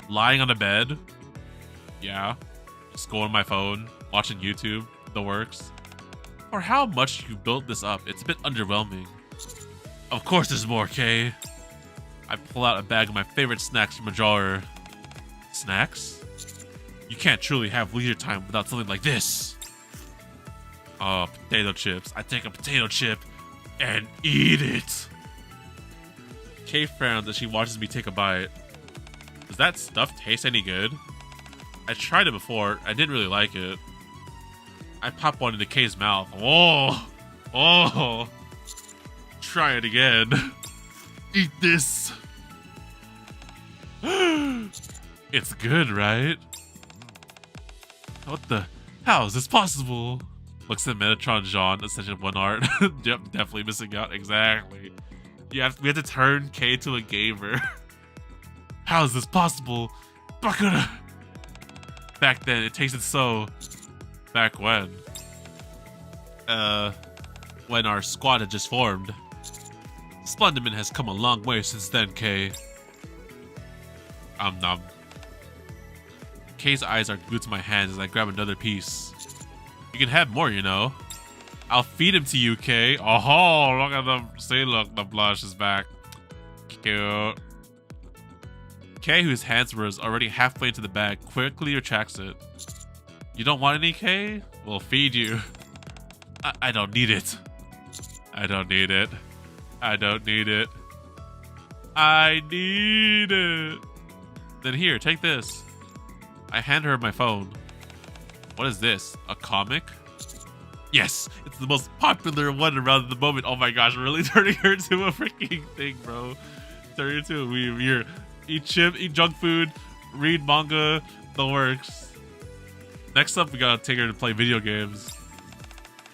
Lying on a bed. Yeah. Just going on my phone, watching YouTube, the works. For how much you built this up, it's a bit underwhelming. Of course there's more, Kay. I pull out a bag of my favorite snacks from a drawer. Snacks? You can't truly have leisure time without something like this. Oh, potato chips. I take a potato chip and eat it. Kay frowns as she watches me take a bite. Does that stuff taste any good? I tried it before. I didn't really like it. I pop one into Kay's mouth. Oh. Try it again. Eat this. It's good, right? What the? How is this possible? Looks at Metatron Jean, Ascension of One Art. Yep, definitely missing out. Exactly. We have to turn Kay to a gamer. How is this possible? Bakura! Back then, it tasted so. Back when? when our squad had just formed. Splendidman has come a long way since then, Kay. Nom. Kay's eyes are glued to my hands as I grab another piece. You can have more, you know. I'll feed him to you, Kay. Oh, look at them. See, look, the blush is back. Cute. Kay, whose hands were already halfway into the bag, quickly retracts it. You don't want any, Kay? We'll feed you. I don't need it. I don't need it. I don't need it. I need it. Then here, take this. I hand her my phone. What is this? A comic? Yes, it's the most popular one around the moment. Oh my gosh, really turning her into a freaking thing, bro. Turning into a eat chip, eat junk food, read manga, the works. Next up, we gotta take her to play video games.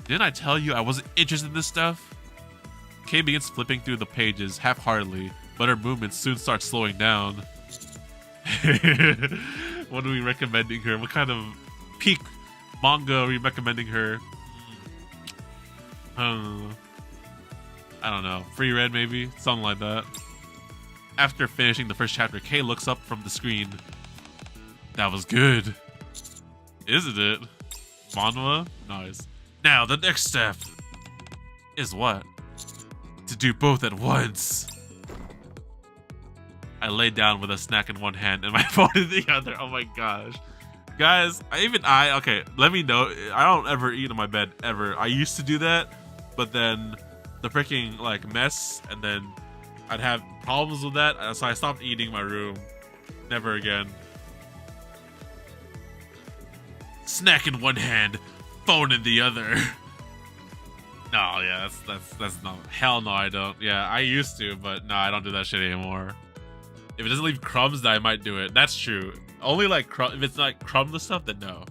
Didn't I tell you I wasn't interested in this stuff? Kay begins flipping through the pages half-heartedly, but her movements soon start slowing down. What are we recommending her? What kind of peak manga are we recommending her? I don't know. Free read maybe? Something like that. After finishing the first chapter, Kay looks up from the screen. That was good. Isn't it? Manhwa? Nice. Now, the next step is what? To do both at once. I lay down with a snack in one hand and my phone in the other. Oh my gosh. Guys, okay, let me know. I don't ever eat in my bed, ever. I used to do that, but then the freaking, like, mess, and then I'd have problems with that, so I stopped eating in my room. Never again. Snack in one hand, phone in the other. No, yeah, that's no. Hell no, I don't. Yeah, I used to, but no, I don't do that shit anymore. If it doesn't leave crumbs, then I might do it. That's true. Only like if it's like crumbless stuff, then no.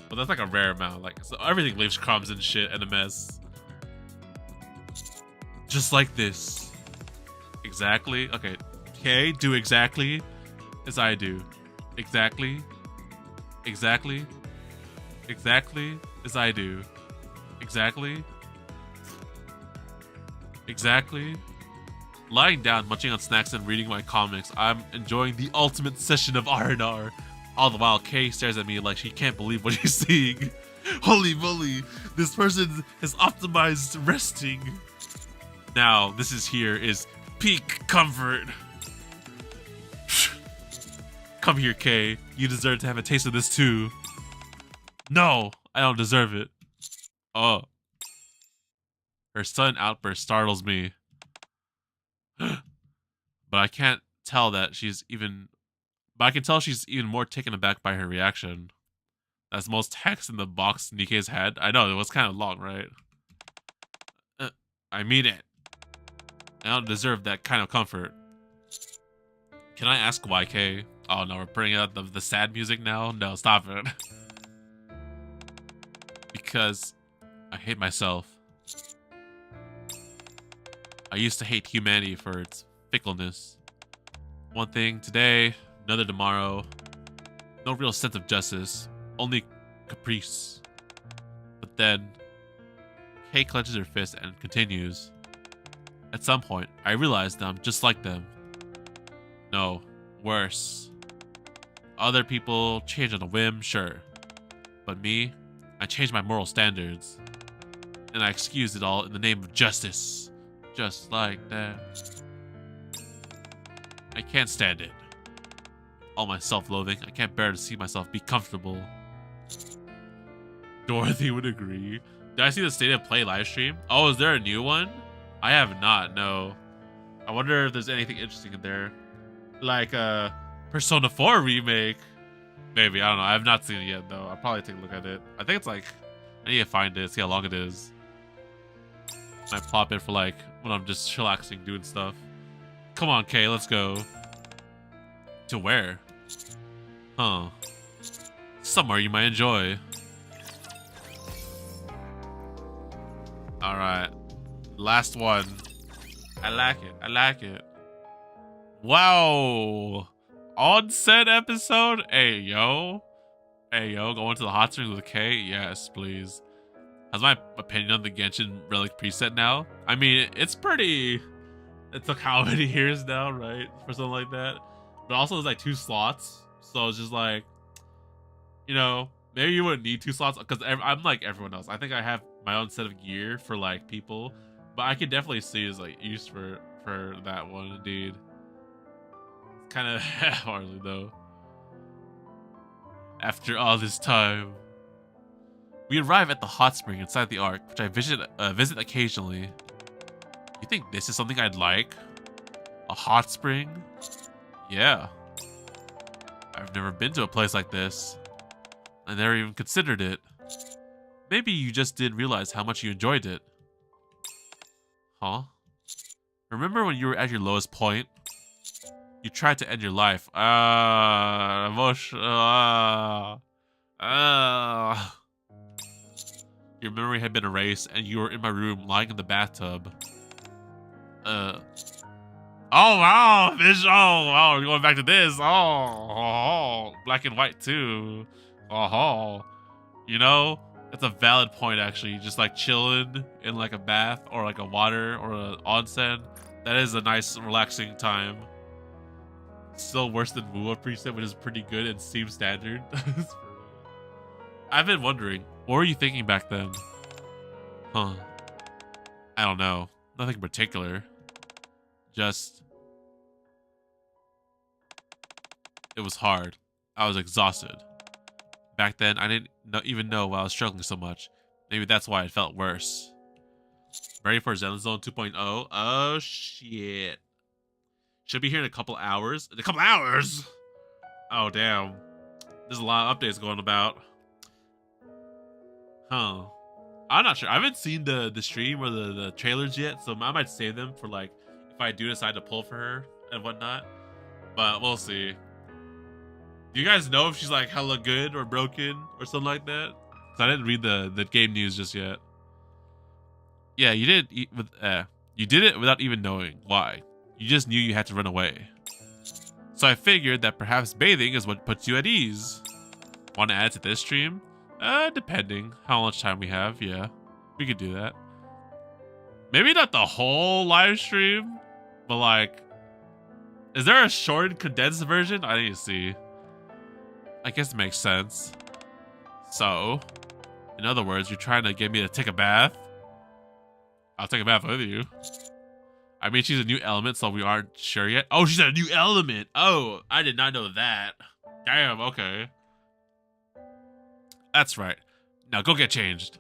But that's like a rare amount. Like, so everything leaves crumbs and shit and a mess. Just like this. Exactly. Okay. Okay. Do exactly as I do. Exactly. Exactly. Exactly as I do. Exactly. Exactly. Lying down, munching on snacks, and reading my comics, I'm enjoying the ultimate session of R&R. All the while, Kay stares at me like she can't believe what she's seeing. Holy moly, this person has optimized resting. Now, this is peak comfort. Come here, Kay. You deserve to have a taste of this too. No, I don't deserve it. Oh. Her sudden outburst startles me. But I can't tell that she's even... But I can tell she's even more taken aback by her reaction. That's the most text in the box NIKKE's had. I know, it was kind of long, right? I mean it. I don't deserve that kind of comfort. Can I ask why, Kay? Oh no, we're bringing out the sad music now? No, stop it. Because I hate myself. I used to hate humanity for its fickleness. One thing today, another tomorrow. No real sense of justice, only caprice. But then, Kay clenches her fist and continues. At some point, I realized that I'm just like them. No, worse. Other people change on a whim, sure. But me, I changed my moral standards. And I excused it all in the name of justice. Just like that. I can't stand it. All my self-loathing, I can't bear to see myself be comfortable. Dorothy would agree. Did I see the State of Play livestream? Oh, is there a new one? I have not, no. I wonder if there's anything interesting in there. Like a Persona 4 remake. Maybe, I don't know. I have not seen it yet, though. I'll probably take a look at it. I think it's like... I need to find it, see how long it is. Might plop it for like when I'm just chillaxing, doing stuff. Come on, Kay, let's go. To where? Huh. Somewhere you might enjoy. Alright. Last one. I like it. I like it. Wow. On said episode? Hey, yo. Hey, yo. Going to the hot springs with Kay? Yes, please. How's my opinion on the Genshin Relic preset now? I mean, it's pretty... It took how many years now, right? For something like that. But also it's like 2 slots. So it's just like, you know, maybe you wouldn't need 2 slots because I'm like everyone else. I think I have my own set of gear for like people. But I could definitely see as like use for that one indeed. It's kind of hardly though. After all this time. We arrive at the hot spring inside the Ark, which I visit occasionally. You think this is something I'd like? A hot spring? Yeah. I've never been to a place like this. I never even considered it. Maybe you just didn't realize how much you enjoyed it. Huh? Remember when you were at your lowest point? You tried to end your life. Your memory had been erased, and you were in my room, lying in the bathtub. Oh wow, this. Oh wow, we're going back to this. Oh, black and white too. Oh, you know, that's a valid point actually. Just like chilling in like a bath or like a water or an onsen. That is a nice, relaxing time. Still worse than Mua preset, which is pretty good and seems standard. I've been wondering, what were you thinking back then? Huh. I don't know. Nothing in particular. Just... It was hard. I was exhausted. Back then, I didn't even know why I was struggling so much. Maybe that's why it felt worse. Ready for Zen Zone 2.0? Oh, shit. Should be here in a couple hours. In a couple hours? Oh, damn. There's a lot of updates going about. Huh. I'm not sure. I haven't seen the stream or the trailers yet, so I might save them for like if I do decide to pull for her and whatnot. But we'll see. Do you guys know if she's like hella good or broken or something like that? Cause I didn't read the game news just yet. Yeah, you did you did it without even knowing why. You just knew you had to run away. So I figured that perhaps bathing is what puts you at ease. Want to add to this stream? Depending how much time we have, yeah. We could do that. Maybe not the whole live stream, but like, is there a short condensed version? I need to see. I guess it makes sense. So, in other words, you're trying to get me to take a bath? I'll take a bath with you. I mean, she's a new element, so we aren't sure yet. Oh, she's a new element. Oh, I did not know that. Damn, okay. That's right. Now go get changed.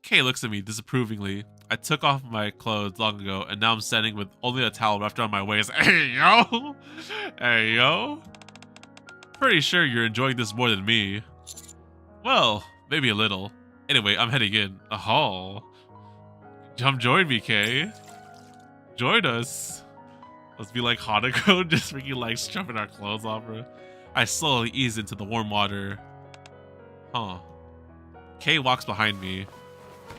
Kay looks at me disapprovingly. I took off my clothes long ago, and now I'm standing with only a towel wrapped around my waist. Hey, yo! Hey, yo! Pretty sure you're enjoying this more than me. Well, maybe a little. Anyway, I'm heading in. Oh. Come join me, Kay. Join us. Let's be like Hanako, just freaking like stripping our clothes off her. I slowly ease into the warm water. Huh. Kay walks behind me.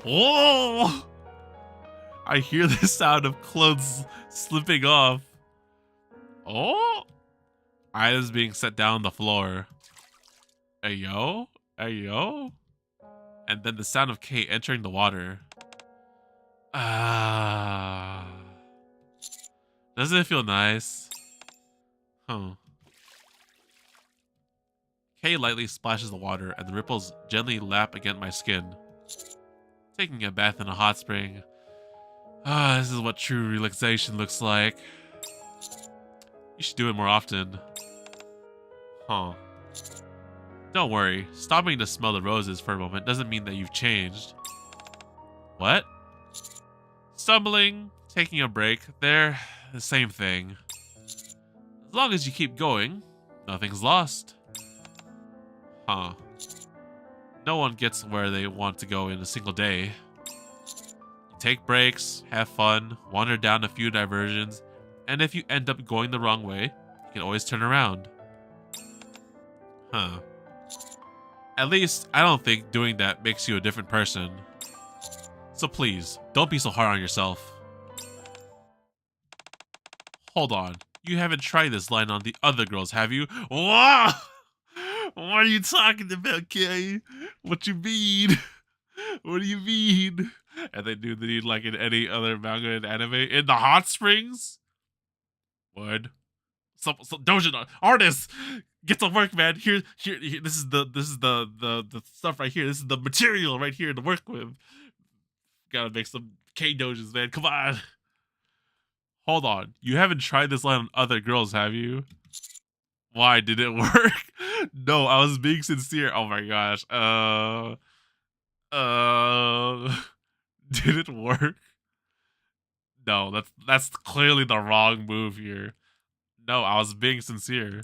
Whoa! I hear the sound of clothes slipping off. Oh! Items being set down on the floor. Hey yo? Hey yo? And then the sound of Kay entering the water. Ah. Doesn't it feel nice? Huh. Kay lightly splashes the water and the ripples gently lap against my skin. Taking a bath in a hot spring. Ah, this is what true relaxation looks like. You should do it more often. Huh. Don't worry, stopping to smell the roses for a moment doesn't mean that you've changed. What? Stumbling, taking a break, they're the same thing. As long as you keep going, nothing's lost. Huh. No one gets where they want to go in a single day. You take breaks, have fun, wander down a few diversions, and if you end up going the wrong way, you can always turn around. Huh. At least, I don't think doing that makes you a different person. So please, don't be so hard on yourself. Hold on. You haven't tried this line on the other girls, have you? Whoa! What are you talking about, Kay? What you mean? What do you mean? And they do the need like in any other manga and anime in the hot springs. What? So dojo artists, get to work, man. Here. This is the stuff right here. This is the material right here to work with. Gotta make some K dojos, man. Come on. Hold on. You haven't tried this line on other girls, have you? Why did it work? No, I was being sincere. Oh my gosh. Did it work? No, that's clearly the wrong move here. No, I was being sincere.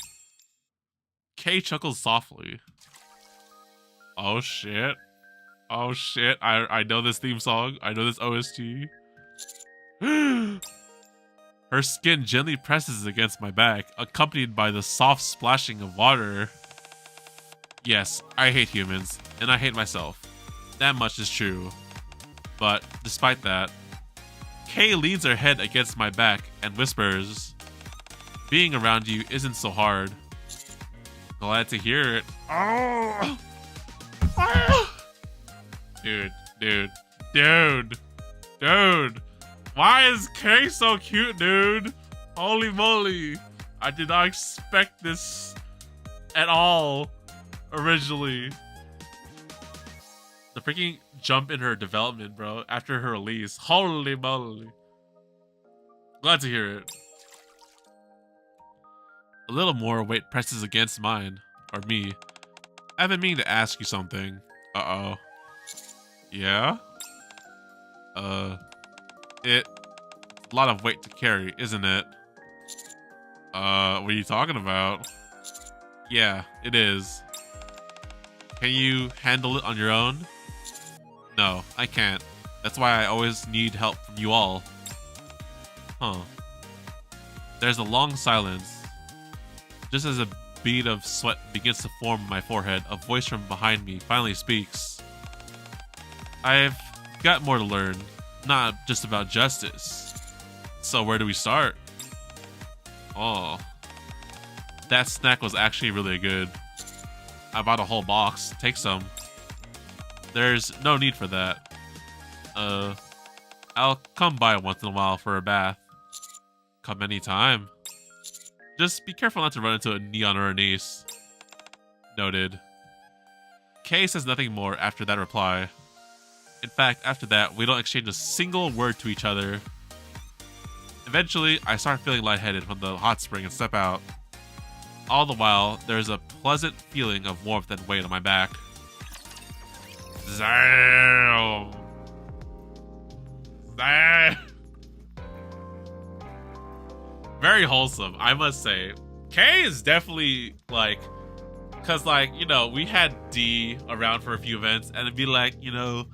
Kay chuckles softly. Oh shit. Oh shit. I know this theme song. I know this OST. Her skin gently presses against my back, accompanied by the soft splashing of water. Yes, I hate humans, and I hate myself. That much is true. But despite that, Kay leans her head against my back and whispers, "Being around you isn't so hard." Glad to hear it. Oh! Dude. Why is Kay so cute, dude? Holy moly. I did not expect this at all originally. The freaking jump in her development, bro, after her release. Holy moly. Glad to hear it. A little more weight presses against mine, or me. I've been meaning to ask you something. Uh-oh. Yeah? It's a lot of weight to carry, isn't it? What are you talking about? Yeah, it is. Can you handle it on your own? No, I can't. That's why I always need help from you all. Huh. There's a long silence. Just as a bead of sweat begins to form on my forehead, a voice from behind me finally speaks. I've got more to learn, not just about justice. So where do we start? Oh. That snack was actually really good. I bought a whole box. Take some. There's no need for that. I'll come by once in a while for a bath. Come anytime. Just be careful not to run into a neon or a niece. Noted. Kay says nothing more after that reply. In fact, after that, we don't exchange a single word to each other. Eventually, I start feeling lightheaded from the hot spring and step out. All the while, there's a pleasant feeling of warmth and weight on my back. Zam! Zam! Very wholesome, I must say. Kay is definitely like, cause like, you know, we had D around for a few events and it'd be like, you know,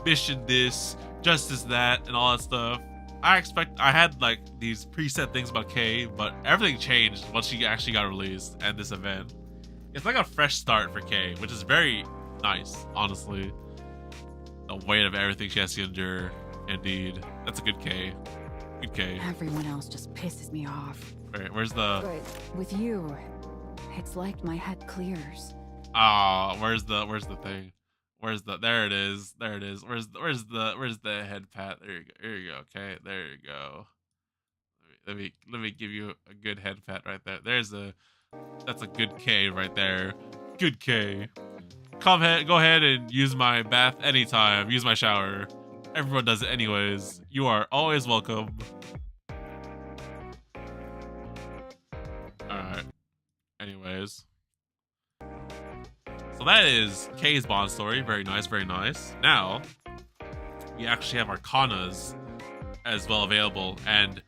mission this, justice that, and all that stuff. I had like these preset things about Kay, but everything changed once she actually got released and this event. It's like a fresh start for Kay, which is very nice, honestly. The weight of everything she has to endure. Indeed. That's a good Kay. Good Kay. Everyone else just pisses me off. Wait, where's the... But with you, it's like my head clears. Ah, where's the thing? Where's the... There it is. There it is. Where's the head pat? There you go. There you go. Okay, there you go. Let me give you a good head pat right there. That's a good K right there. Good K. Go ahead and use my bath anytime. Use my shower. Everyone does it anyways. You are always welcome. Alright. Anyways. So that is Kay's Bond story. Very nice, very nice. Now, we actually have Arcanas as well available. And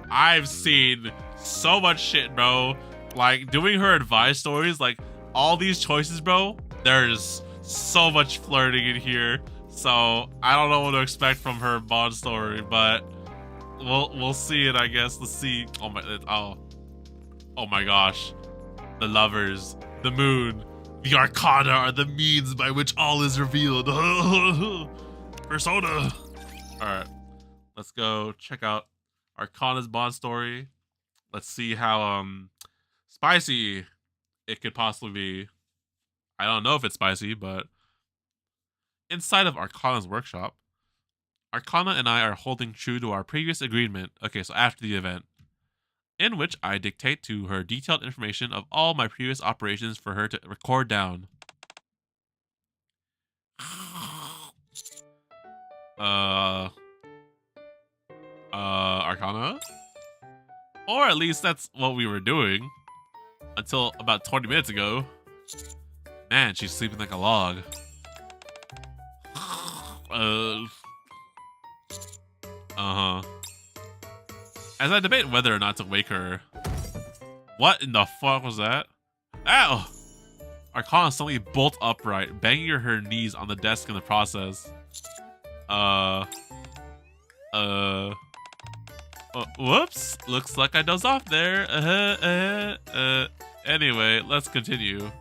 I've seen so much shit, bro. Like, doing her advice stories, like, all these choices, bro, there's so much flirting in here. So, I don't know what to expect from her Bond story, but we'll see it, I guess. Let's see. Oh my gosh. The lovers, the moon, the Arcana are the means by which all is revealed. Persona. Alright. Let's go check out Arcana's Bond story. Let's see how spicy it could possibly be. I don't know if it's spicy, but inside of Arcana's workshop, Arcana and I are holding true to our previous agreement. Okay, so after the event, in which I dictate to her detailed information of all my previous operations for her to record down. Arcana? Or at least that's what we were doing. Until about 20 minutes ago. Man, she's sleeping like a log. As I debate whether or not to wake her. What in the fuck was that? Ow! Arcana suddenly bolt upright, banging her knees on the desk in the process. Whoops! Looks like I dozed off there. Anyway, let's continue.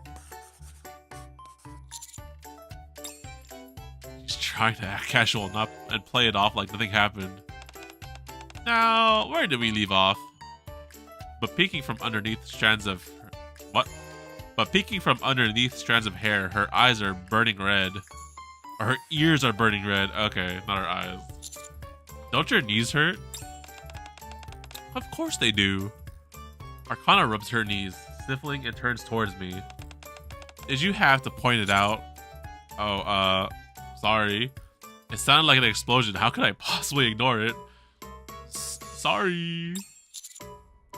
He's trying to act casual and play it off like nothing happened. Now, where did we leave off? But peeking from underneath strands of... What? But peeking from underneath strands of hair, her eyes are burning red. Or her ears are burning red. Okay, not her eyes. Don't your knees hurt? Of course they do. Arcana rubs her knees, sniffling and turns towards me. Did you have to point it out? Oh, sorry. It sounded like an explosion. How could I possibly ignore it? Sorry.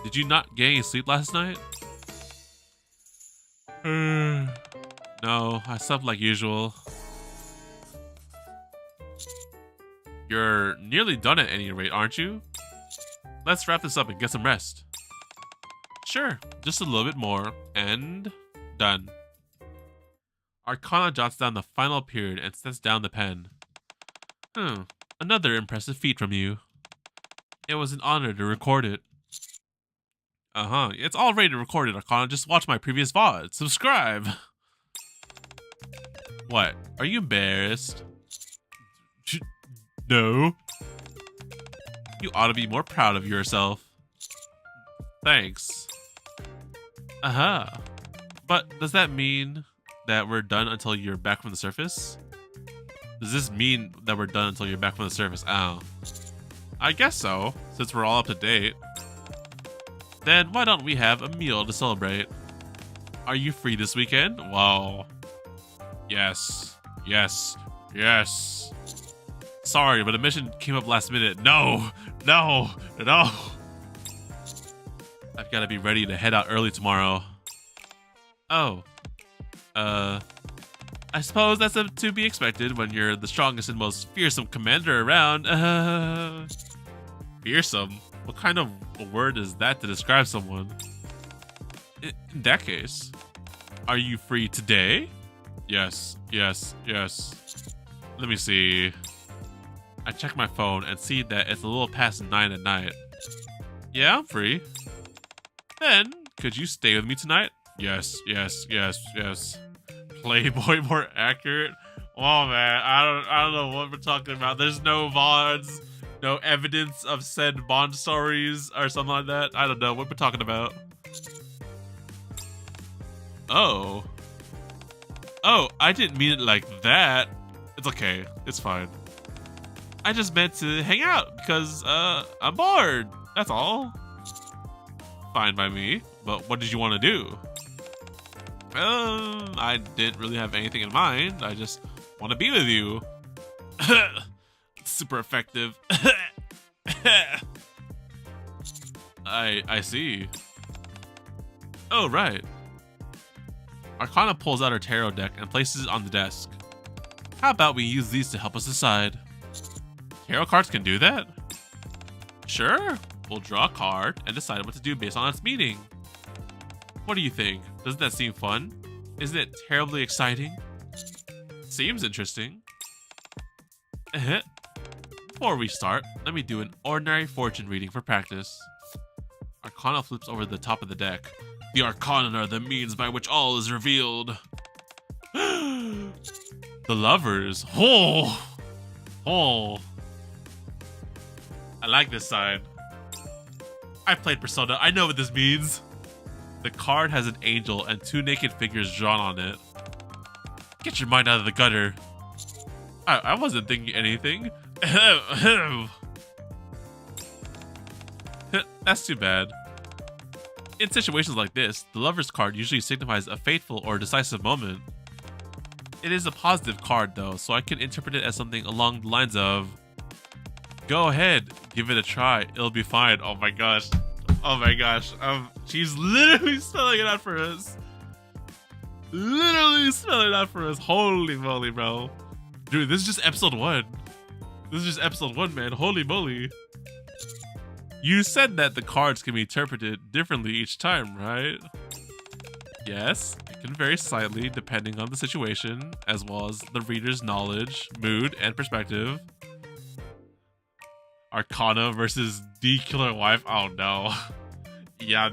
Did you not get any sleep last night? No, I slept like usual. You're nearly done at any rate, aren't you? Let's wrap this up and get some rest. Sure, just a little bit more, and done. Arcana jots down the final period and sets down the pen. Another impressive feat from you. It was an honor to record it. It's already recorded, Arcana. Just watch my previous VOD. Subscribe! What? Are you embarrassed? No. You ought to be more proud of yourself. Thanks. But does that mean that we're done until you're back from the surface? Does this mean that we're done until you're back from the surface? Oh. I guess so, since we're all up to date. Then why don't we have a meal to celebrate? Are you free this weekend? Wow. Yes. Yes. Yes. Sorry, but a mission came up last minute. No. No. No. I've got to be ready to head out early tomorrow. Oh. I suppose that's to be expected when you're the strongest and most fearsome commander around. Fearsome? What kind of a word is that to describe someone? In that case, are you free today? Yes, yes, yes. Let me see. I check my phone and see that it's a little past 9 at night. Yeah, I'm free. Then, could you stay with me tonight? Yes, yes, yes, yes. Playboy more accurate? Oh man, I don't know what we're talking about. There's no VODs, no evidence of said Bond stories or something like that. I don't know what we're talking about. Oh. Oh, I didn't mean it like that. It's okay, it's fine. I just meant to hang out because I'm bored. That's all. Fine by me, but what did you want to do? I didn't really have anything in mind. I just want to be with you. Super effective. I see. Oh, right. Arcana pulls out her tarot deck and places it on the desk. How about we use these to help us decide? Tarot cards can do that? Sure. We'll draw a card and decide what to do based on its meaning. What do you think? Doesn't that seem fun? Isn't it terribly exciting? Seems interesting. Before we start, let me do an ordinary fortune reading for practice. Arcana flips over the top of the deck. The Arcana are the means by which all is revealed. The lovers. Oh! Oh! I like this side. I played Persona. I know what this means. The card has an angel and 2 naked figures drawn on it. Get your mind out of the gutter. I wasn't thinking anything. That's too bad. In situations like this, the Lover's card usually signifies a fateful or decisive moment. It is a positive card though, so I can interpret it as something along the lines of, go ahead, give it a try, it'll be fine. Oh my gosh. Oh my gosh. She's literally spelling it out for us. Literally spelling it out for us. Holy moly, bro. Dude, this is just episode 1. This is just episode 1, man. Holy moly. You said that the cards can be interpreted differently each time, right? Yes, it can vary slightly depending on the situation, as well as the reader's knowledge, mood, and perspective. Arcana versus D Killer Wife. Oh no. Yeah,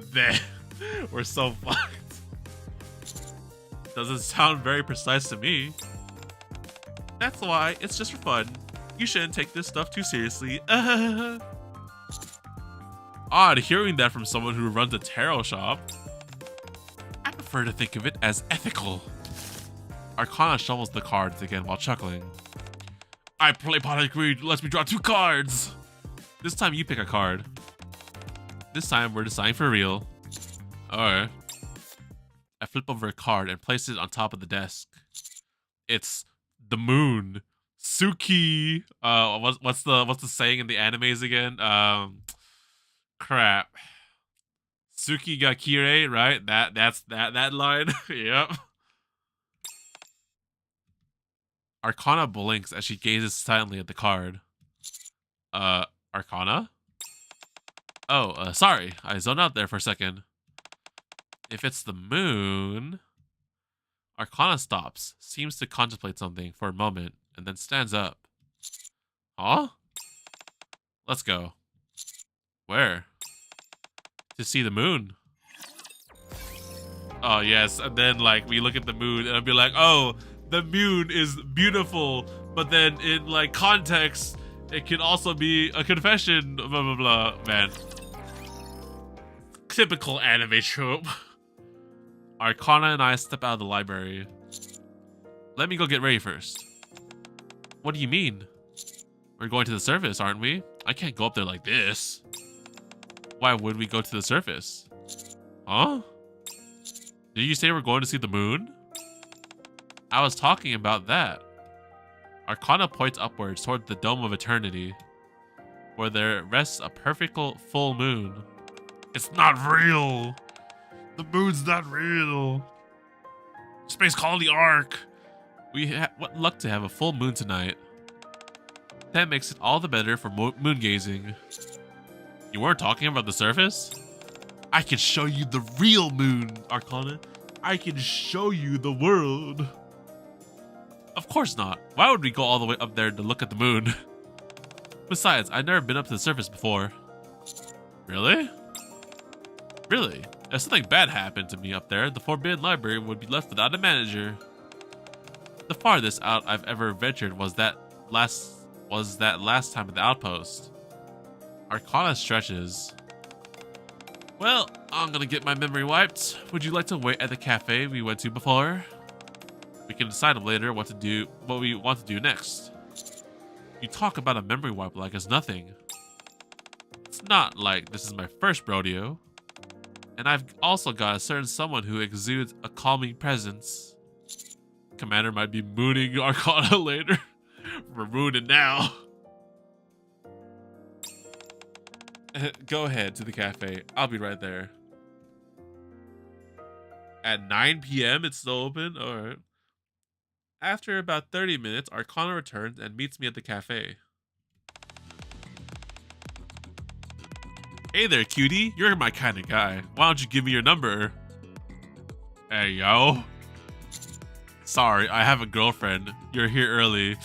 we're so fucked. Doesn't sound very precise to me. That's why it's just for fun. You shouldn't take this stuff too seriously. Odd hearing that from someone who runs a tarot shop. I prefer to think of it as ethical. Arcana shovels the cards again while chuckling. I play pot of greed, lets me draw 2 cards. This time you pick a card. This time we're deciding for real. Alright. I flip over a card and place it on top of the desk. It's the moon. Suki. What's the saying in the animes again? Crap. Suki ga kirei, right? That's that line. Yep. Arcana blinks as she gazes silently at the card. Arcana? Oh, sorry. I zoned out there for a second. If it's the moon... Arcana stops, seems to contemplate something for a moment, and then stands up. Huh? Let's go. Where? To see the moon. Oh, yes. And then, like, we look at the moon, and I'll be like, oh, the moon is beautiful. But then, in, like, context, it can also be a confession, blah, blah, blah. Man. Typical anime trope. Arcana and I step out of the library. Let me go get ready first. What do you mean? We're going to the surface, aren't we? I can't go up there like this. Why would we go to the surface? Huh? Did you say we're going to see the moon? I was talking about that. Arcana points upwards toward the dome of eternity, where there rests a perfect full moon. It's not real! The moon's not real. Space Colony Arc. What luck to have a full moon tonight. That makes it all the better for moon gazing. You weren't talking about the surface? I can show you the real moon, Arcana. I can show you the world. Of course not. Why would we go all the way up there to look at the moon? Besides, I've never been up to the surface before. Really? Really? If something bad happened to me up there, the Forbidden Library would be left without a manager. The farthest out I've ever ventured was that last time at the outpost. Arcana stretches. Well, I'm gonna get my memory wiped. Would you like to wait at the cafe we went to before? We can decide later what we want to do next. You talk about a memory wipe like it's nothing. It's not like this is my first rodeo. And I've also got a certain someone who exudes a calming presence. Commander might be mooning Arcana later. We're mooning now. Go ahead to the cafe. I'll be right there. At 9 p.m. it's still open? Alright. After about 30 minutes, Arcana returns and meets me at the cafe. Hey there, cutie. You're my kind of guy. Why don't you give me your number? Hey, yo. Sorry, I have a girlfriend. You're here early.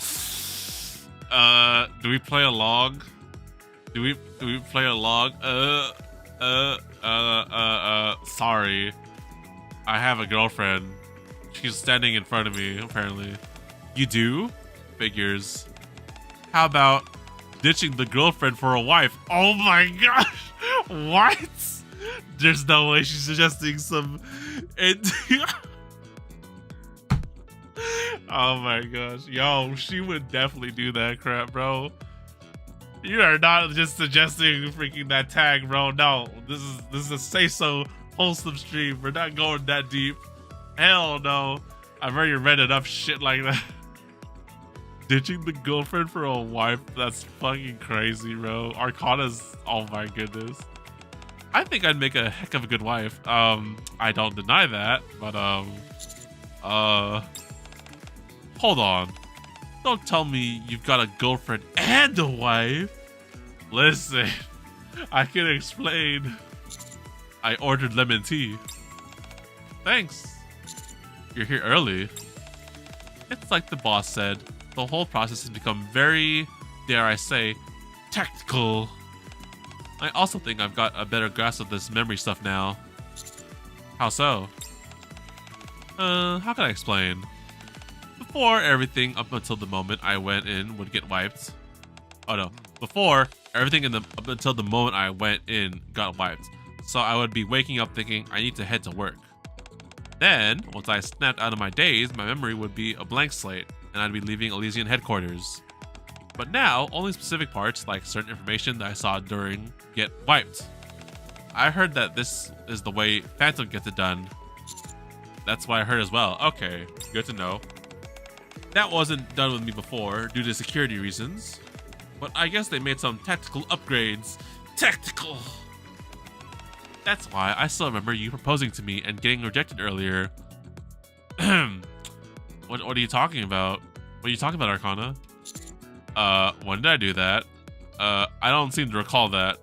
Do we play along? Do we play along? Sorry. I have a girlfriend. She's standing in front of me, apparently. You do? Figures. How about ditching the girlfriend for a wife? Oh my gosh! What? There's no way she's suggesting some... Oh my gosh. Yo, she would definitely do that crap, bro. You are not just suggesting freaking that tag, bro. No, this is a say so wholesome stream. We're not going that deep. Hell no. I've already read enough shit like that. Ditching the girlfriend for a wife, that's fucking crazy, bro. Arcana's, oh my goodness. I think I'd make a heck of a good wife. I don't deny that, but hold on. Don't tell me you've got a girlfriend and a wife. Listen, I can explain. I ordered lemon tea. Thanks. You're here early. It's like the boss said. The whole process has become very, dare I say, tactical. I also think I've got a better grasp of this memory stuff now. How so? How can I explain? Before, everything up until the moment I went in would get wiped. Oh no. Before, everything up until the moment I went in got wiped. So I would be waking up thinking I need to head to work. Then, once I snapped out of my daze, my memory would be a blank slate, and I'd be leaving Elysian headquarters. But now, only specific parts, like certain information that I saw during, get wiped. I heard that this is the way Phantom gets it done. That's what I heard as well. Okay, good to know. That wasn't done with me before due to security reasons, but I guess they made some tactical upgrades. Tactical! That's why I still remember you proposing to me and getting rejected earlier. What are you talking about? What are you talking about, Arcana? When did I do that? I don't seem to recall that.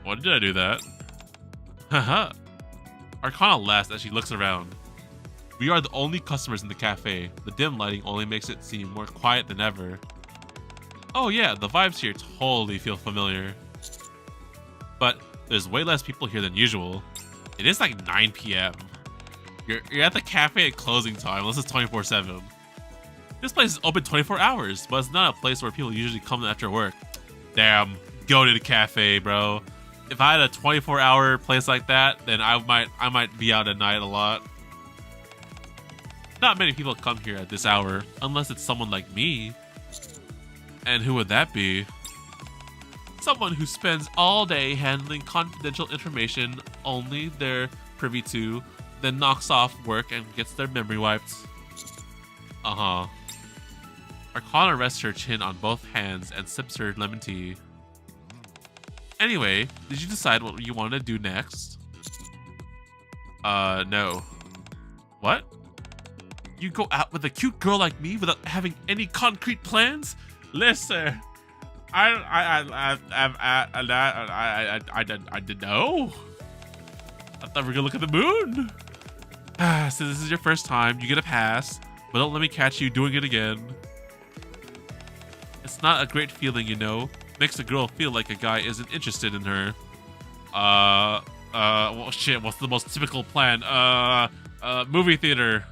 When did I do that? Haha. Arcana laughs as she looks around. We are the only customers in the cafe. The dim lighting only makes it seem more quiet than ever. Oh yeah, the vibes here totally feel familiar. But there's way less people here than usual. It is like 9 p.m. You're at the cafe at closing time, unless it's 24/7. This place is open 24 hours, but it's not a place where people usually come after work. Damn, go to the cafe, bro. If I had a 24-hour place like that, then I might be out at night a lot. Not many people come here at this hour, unless it's someone like me. And who would that be? Someone who spends all day handling confidential information only they're privy to, then knocks off work and gets their memory wiped. Uh-huh. Arcana rests her chin on both hands and sips her lemon tea. Anyway, did you decide what you wanted to do next? No. What? You go out with a cute girl like me without having any concrete plans? Listen, I didn't know. I thought we were gonna look at the moon. So this is your first time, you get a pass, but don't let me catch you doing it again. It's not a great feeling, you know. Makes a girl feel like a guy isn't interested in her. Well, shit, what's the most typical plan? Movie theater.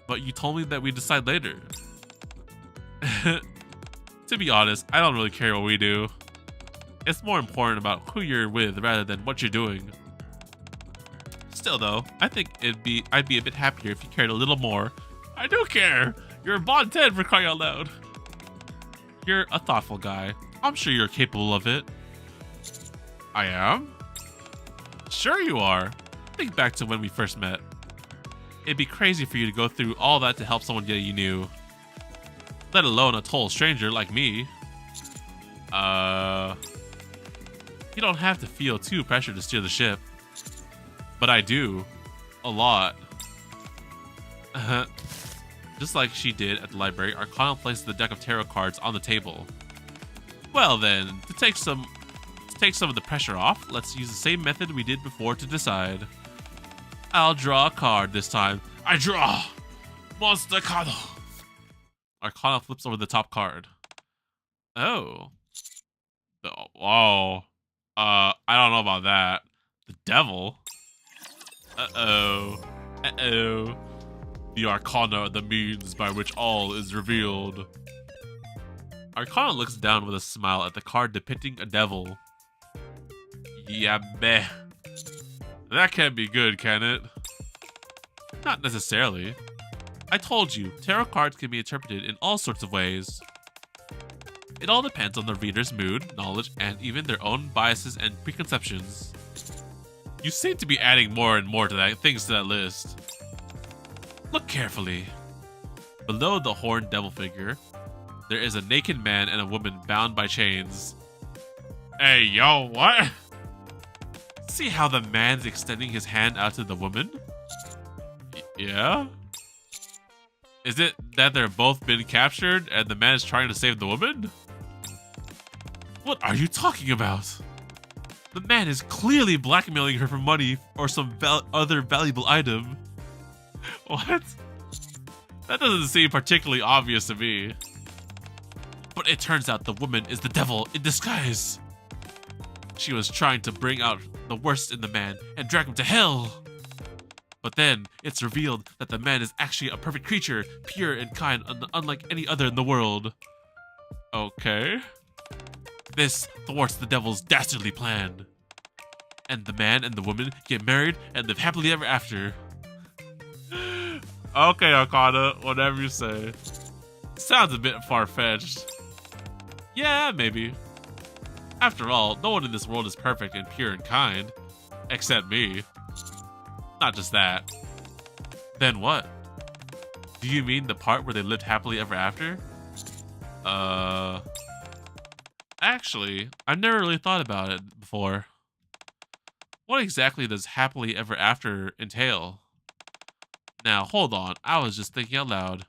But you told me that we decide later. To be honest, I don't really care what we do. It's more important about who you're with rather than what you're doing. Still though, I think I'd be a bit happier if you cared a little more. I do care! You're a Bond 10 for crying out loud. You're a thoughtful guy. I'm sure you're capable of it. I am? Sure you are. Think back to when we first met. It'd be crazy for you to go through all that to help someone you knew. Let alone a total stranger like me. You don't have to feel too pressured to steer the ship. But I do. A lot. Just like she did at the library, Arcana places the deck of tarot cards on the table. Well then, to take some of the pressure off, let's use the same method we did before to decide. I'll draw a card this time. I draw! Monster card! Arcana flips over the top card. Oh. Oh. I don't know about that. The devil? Uh-oh. Uh-oh. The Arcana are the means by which all is revealed. Arcana looks down with a smile at the card depicting a devil. Yeah, meh. That can't be good, can it? Not necessarily. I told you, tarot cards can be interpreted in all sorts of ways. It all depends on the reader's mood, knowledge, and even their own biases and preconceptions. You seem to be adding more and more to things to that list. Look carefully. Below the horned devil figure, there is a naked man and a woman bound by chains. Hey, yo, what? See how the man's extending his hand out to the woman? Yeah? Is it that they're both been captured and the man is trying to save the woman? What are you talking about? The man is clearly blackmailing her for money or some other valuable item. What? That doesn't seem particularly obvious to me. But it turns out the woman is the devil in disguise. She was trying to bring out the worst in the man and drag him to hell. But then it's revealed that the man is actually a perfect creature, pure and kind, unlike any other in the world. Okay. This thwarts the devil's dastardly plan. And the man and the woman get married and live happily ever after. Okay, Arcana, whatever you say. Sounds a bit far-fetched. Yeah, maybe. After all, no one in this world is perfect and pure and kind. Except me. Not just that. Then what? Do you mean the part where they lived happily ever after? Actually, I've never really thought about it before. What exactly does happily ever after entail? Now, hold on, I was just thinking out loud.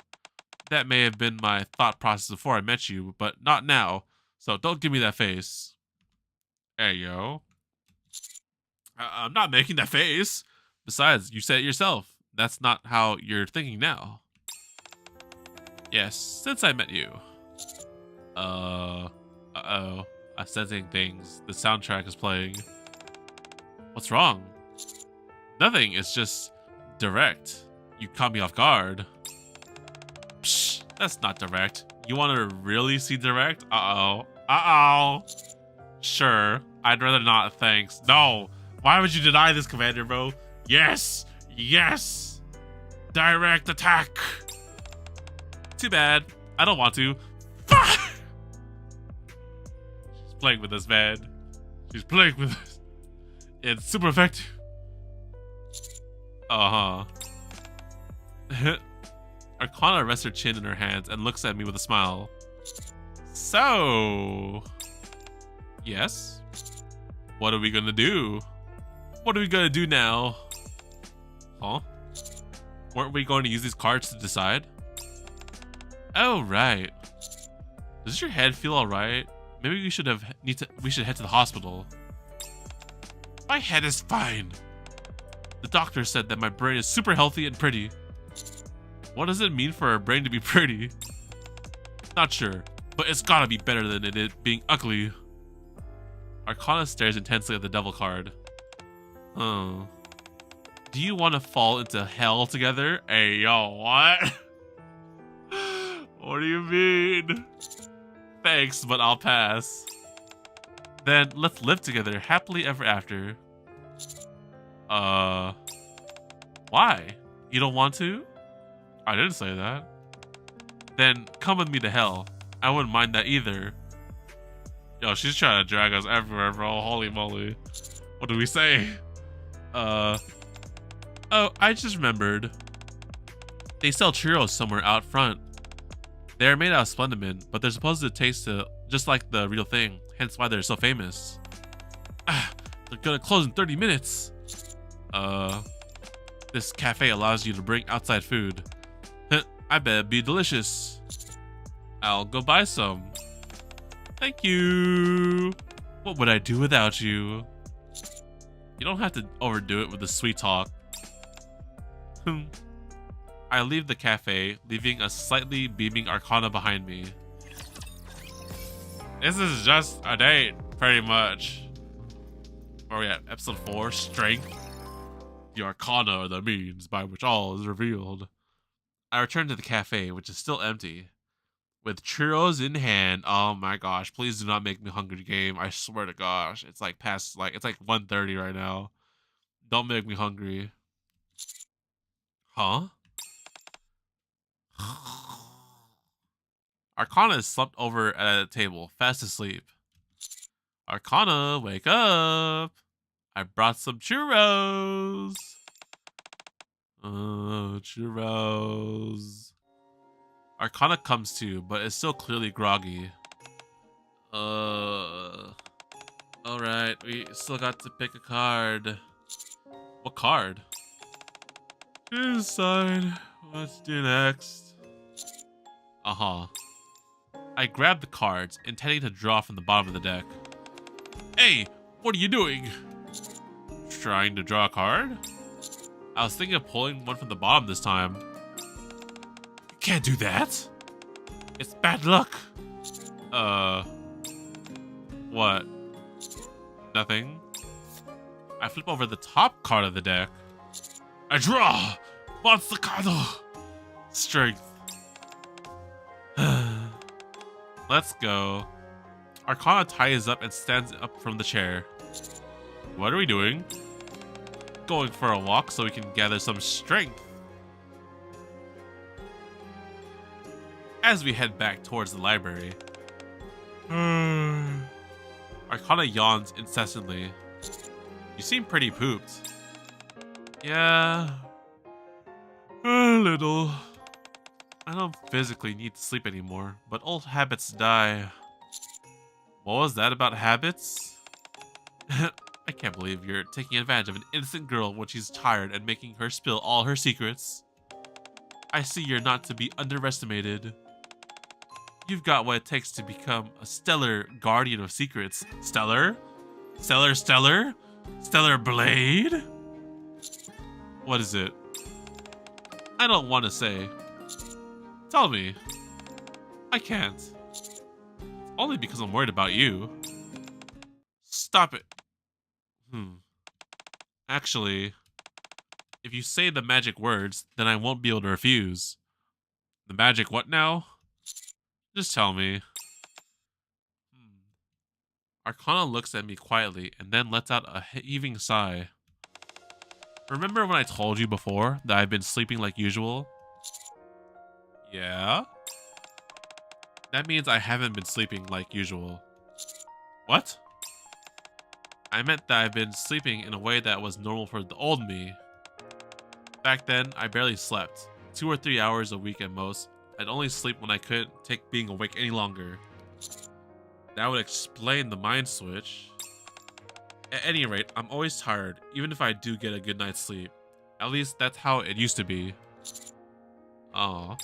That may have been my thought process before I met you, but not now, so don't give me that face. Hey, yo. I'm not making that face. Besides, you said it yourself. That's not how you're thinking now. Yes, since I met you. Uh-oh. I'm sensing things. The soundtrack is playing. What's wrong? Nothing, it's just direct. You caught me off guard. Psh, that's not direct. You want to really see direct? Uh-oh. Uh-oh. Sure, I'd rather not, thanks. No, why would you deny this, Commander, bro? Yes, yes. Direct attack. Too bad. I don't want to. She's playing with us, man. She's playing with us. It's super effective. Uh-huh. Arcana rests her chin in her hands and looks at me with a smile. So... Yes? What are we gonna do? What are we gonna do now? Huh? Weren't we going to use these cards to decide? Oh, right. Does your head feel alright? Maybe we should head to the hospital. My head is fine. The doctor said that my brain is super healthy and pretty. What does it mean for a brain to be pretty? Not sure, but it's gotta be better than it being ugly. Arcana stares intensely at the devil card. Oh. Do you want to fall into hell together? Hey, yo, what? What do you mean? Thanks, but I'll pass. Then let's live together happily ever after. Why? You don't want to? I didn't say that. Then come with me to hell. I wouldn't mind that either. Yo, she's trying to drag us everywhere, bro. Holy moly. What do we say? Oh, I just remembered. They sell churros somewhere out front. They're made out of Splendimin, but they're supposed to taste just like the real thing, hence why they're so famous. They're gonna close in 30 minutes. This cafe allows you to bring outside food. I bet it'd be delicious. I'll go buy some. Thank you. What would I do without you? You don't have to overdo it with the sweet talk. I leave the cafe, leaving a slightly beaming Arcana behind me. This is just a date, pretty much. Where are we at? Episode 4, Strength. The Arcana are the means by which all is revealed. I return to the cafe, which is still empty. With churros in hand. Oh my gosh, please do not make me hungry, game. I swear to gosh. It's like past, it's like 1:30 right now. Don't make me hungry. Huh? Arcana is slumped over at a table, fast asleep. Arcana, wake up! I brought some churros! Oh, churros. Arcana comes to, but is still clearly groggy. Alright, we still got to pick a card. What card? Decide what to do next. Uh-huh. I grabbed the cards, intending to draw from the bottom of the deck. Hey, what are you doing? Trying to draw a card? I was thinking of pulling one from the bottom this time. You can't do that. It's bad luck. What? Nothing? I flip over the top card of the deck. I draw! Monster card! Strength. Let's go. Arcana ties up and stands up from the chair. What are we doing? Going for a walk so we can gather some strength. As we head back towards the library, Arcana yawns incessantly. You seem pretty pooped. Yeah, a little. I don't physically need to sleep anymore, but old habits die. What was that about habits? I can't believe you're taking advantage of an innocent girl when she's tired and making her spill all her secrets. I see you're not to be underestimated. You've got what it takes to become a stellar guardian of secrets. Stellar? Stellar? Stellar blade? What is it? I don't want to say. Tell me. I can't. It's only because I'm worried about you. Stop it. Actually, if you say the magic words, then I won't be able to refuse. The magic what now? Just tell me. Arcana looks at me quietly and then lets out a heaving sigh. Remember when I told you before that I've been sleeping like usual? Yeah? That means I haven't been sleeping like usual. What? I meant that I've been sleeping in a way that was normal for the old me. Back then, I barely slept. 2 or 3 hours a week at most. I'd only sleep when I couldn't take being awake any longer. That would explain the mind switch. At any rate, I'm always tired, even if I do get a good night's sleep. At least that's how it used to be. Aww.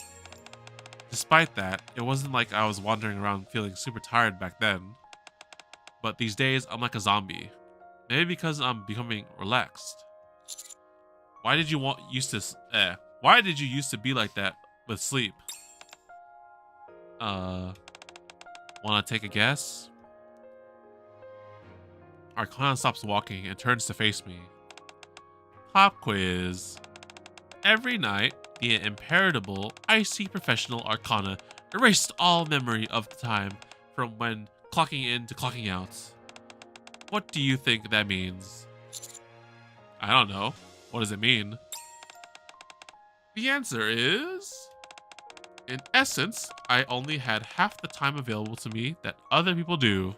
Despite that, it wasn't like I was wandering around feeling super tired back then. But these days, I'm like a zombie. Maybe because I'm becoming relaxed. Why did you used to be like that with sleep? Wanna take a guess? Arcana stops walking and turns to face me. Pop quiz. Every night, the imperishable, icy professional Arcana erased all memory of the time from when clocking in to clocking out. What do you think that means? I don't know. What does it mean? The answer is... in essence, I only had half the time available to me that other people do.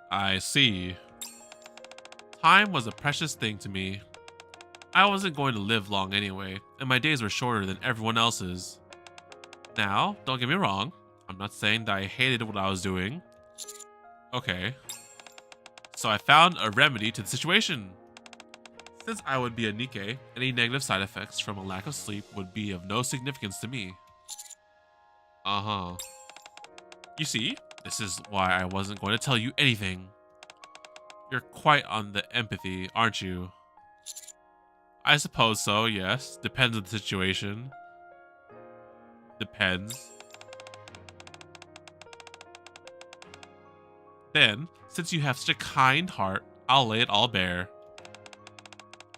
I see. Time was a precious thing to me. I wasn't going to live long anyway, and my days were shorter than everyone else's. Now, don't get me wrong, I'm not saying that I hated what I was doing. Okay. So I found a remedy to the situation. Since I would be a NIKKE, any negative side effects from a lack of sleep would be of no significance to me. Uh-huh. You see, this is why I wasn't going to tell you anything. You're quite on the empathy, aren't you? I suppose so, yes. Depends on the situation. Depends. Then, since you have such a kind heart, I'll lay it all bare.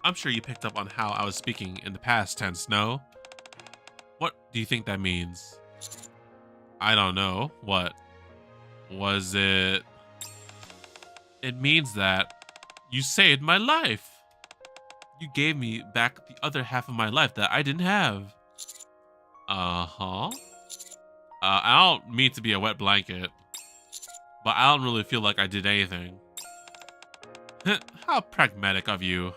I'm sure you picked up on how I was speaking in the past tense, no? What do you think that means? I don't know. What? Was it... It means that you saved my life. You gave me back the other half of my life that I didn't have. Uh-huh. I don't mean to be a wet blanket, but I don't really feel like I did anything. How pragmatic of you.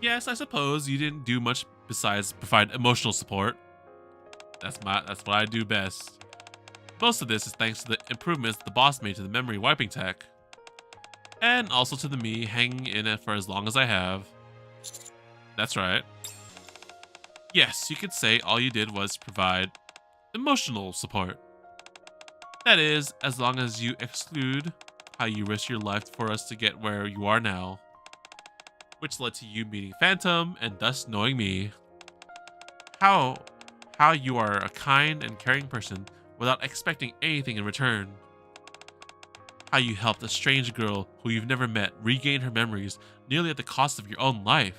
Yes, I suppose you didn't do much besides provide emotional support. That's what I do best. Most of this is thanks to the improvements the boss made to the memory wiping tech. And also to the me hanging in it for as long as I have. That's right. Yes, you could say all you did was provide emotional support. That is, as long as you exclude how you risked your life for us to get where you are now. Which led to you meeting Phantom and thus knowing me. How you are a kind and caring person without expecting anything in return. How you helped a strange girl who you've never met regain her memories nearly at the cost of your own life.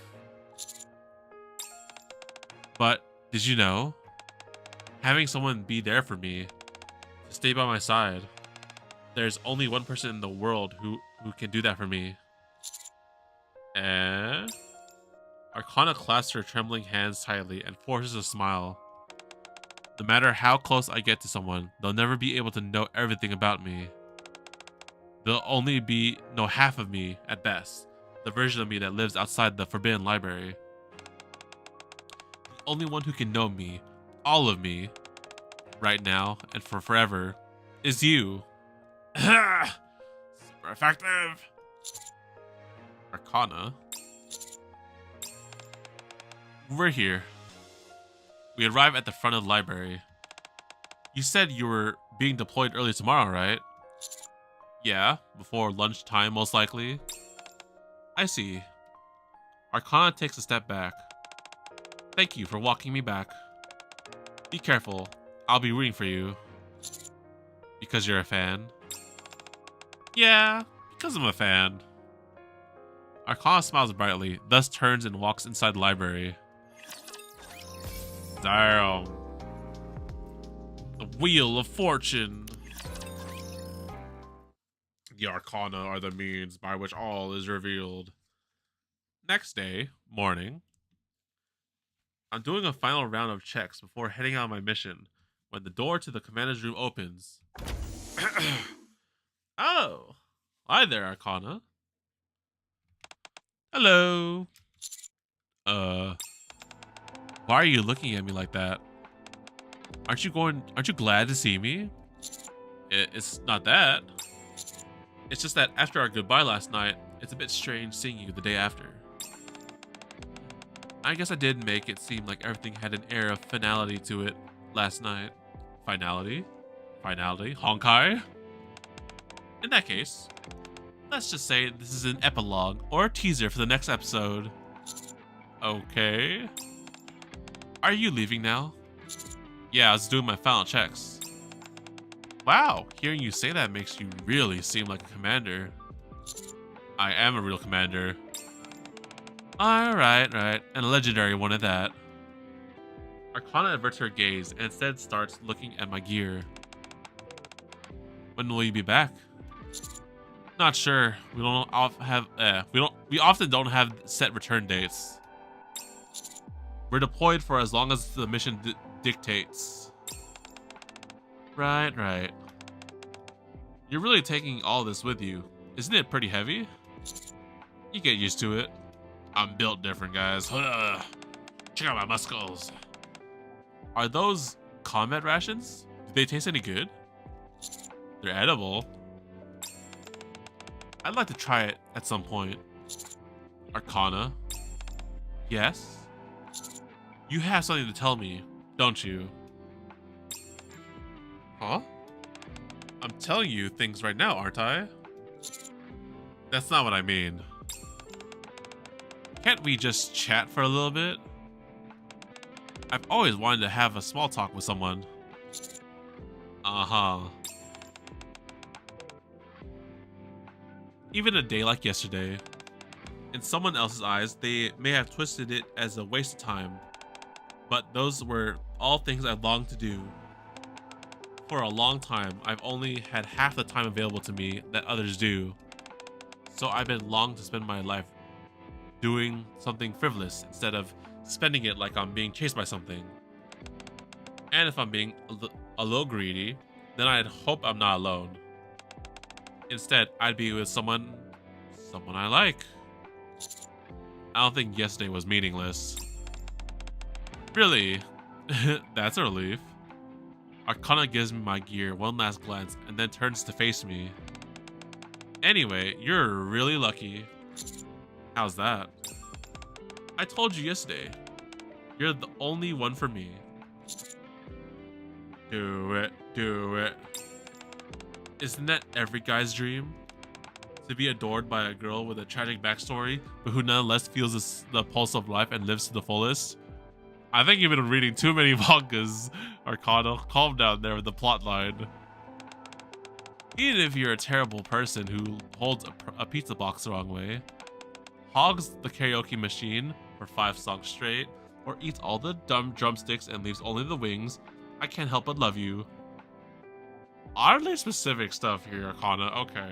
But did you know? Having someone be there for me, to stay by my side, there's only one person in the world who can do that for me. Eh? Arcana clasps her trembling hands tightly and forces a smile. No matter how close I get to someone, they'll never be able to know everything about me. They'll only know half of me at best, the version of me that lives outside the Forbidden Library. The only one who can know me, all of me, right now and for forever, is you. Super effective. Arcana. We're here. We arrive at the front of the library. You said you were being deployed early tomorrow, right? Yeah, before lunchtime most likely. I see. Arcana takes a step back. Thank you for walking me back. Be careful. I'll be rooting for you. Because you're a fan? Yeah, because I'm a fan. Arcana smiles brightly, thus turns and walks inside the library. Damn. The Wheel of Fortune. The Arcana are the means by which all is revealed. Next day, morning. I'm doing a final round of checks before heading out on my mission when the door to the commander's room opens. Oh, hi there, Arcana. Hello. Why are you looking at me like that? Aren't you glad to see me? It's not that. It's just that after our goodbye last night, it's a bit strange seeing you the day after. I guess I did make it seem like everything had an air of finality to it last night. Finality? Honkai? In that case, let's just say this is an epilogue or a teaser for the next episode. Okay. Are you leaving now? Yeah, I was doing my final checks. Wow, hearing you say that makes you really seem like a commander. I am a real commander. Alright, right. And a legendary one at that. Arcana averts her gaze and instead starts looking at my gear. When will you be back? Not sure. We often don't have set return dates. We're deployed for as long as the mission dictates. Right. You're really taking all this with you. Isn't it pretty heavy? You get used to it. I'm built different, guys. Check out my muscles. Are those combat rations? Do they taste any good? They're edible. I'd like to try it at some point. Arcana. Yes? You have something to tell me, don't you? Huh? I'm telling you things right now, aren't I? That's not what I mean. Can't we just chat for a little bit? I've always wanted to have a small talk with someone. Uh-huh. Even a day like yesterday. In someone else's eyes, they may have twisted it as a waste of time. But those were all things I longed to do. For a long time, I've only had half the time available to me that others do. So I've been longing to spend my life doing something frivolous instead of spending it like I'm being chased by something. And if I'm being a little greedy, then I'd hope I'm not alone. Instead, I'd be with someone I like. I don't think yesterday was meaningless. Really? That's a relief. Arcana gives me my gear one last glance and then turns to face me. Anyway, you're really lucky. How's that? I told you yesterday. You're the only one for me. Do it, do it. Isn't that every guy's dream? To be adored by a girl with a tragic backstory, but who nonetheless feels the pulse of life and lives to the fullest? I think you've been reading too many mangas, Arcana. Calm down there with the plotline. Even if you're a terrible person who holds a pizza box the wrong way, hogs the karaoke machine for 5 songs straight, or eats all the dumb drumsticks and leaves only the wings, I can't help but love you. Oddly specific stuff here, Arcana. Okay.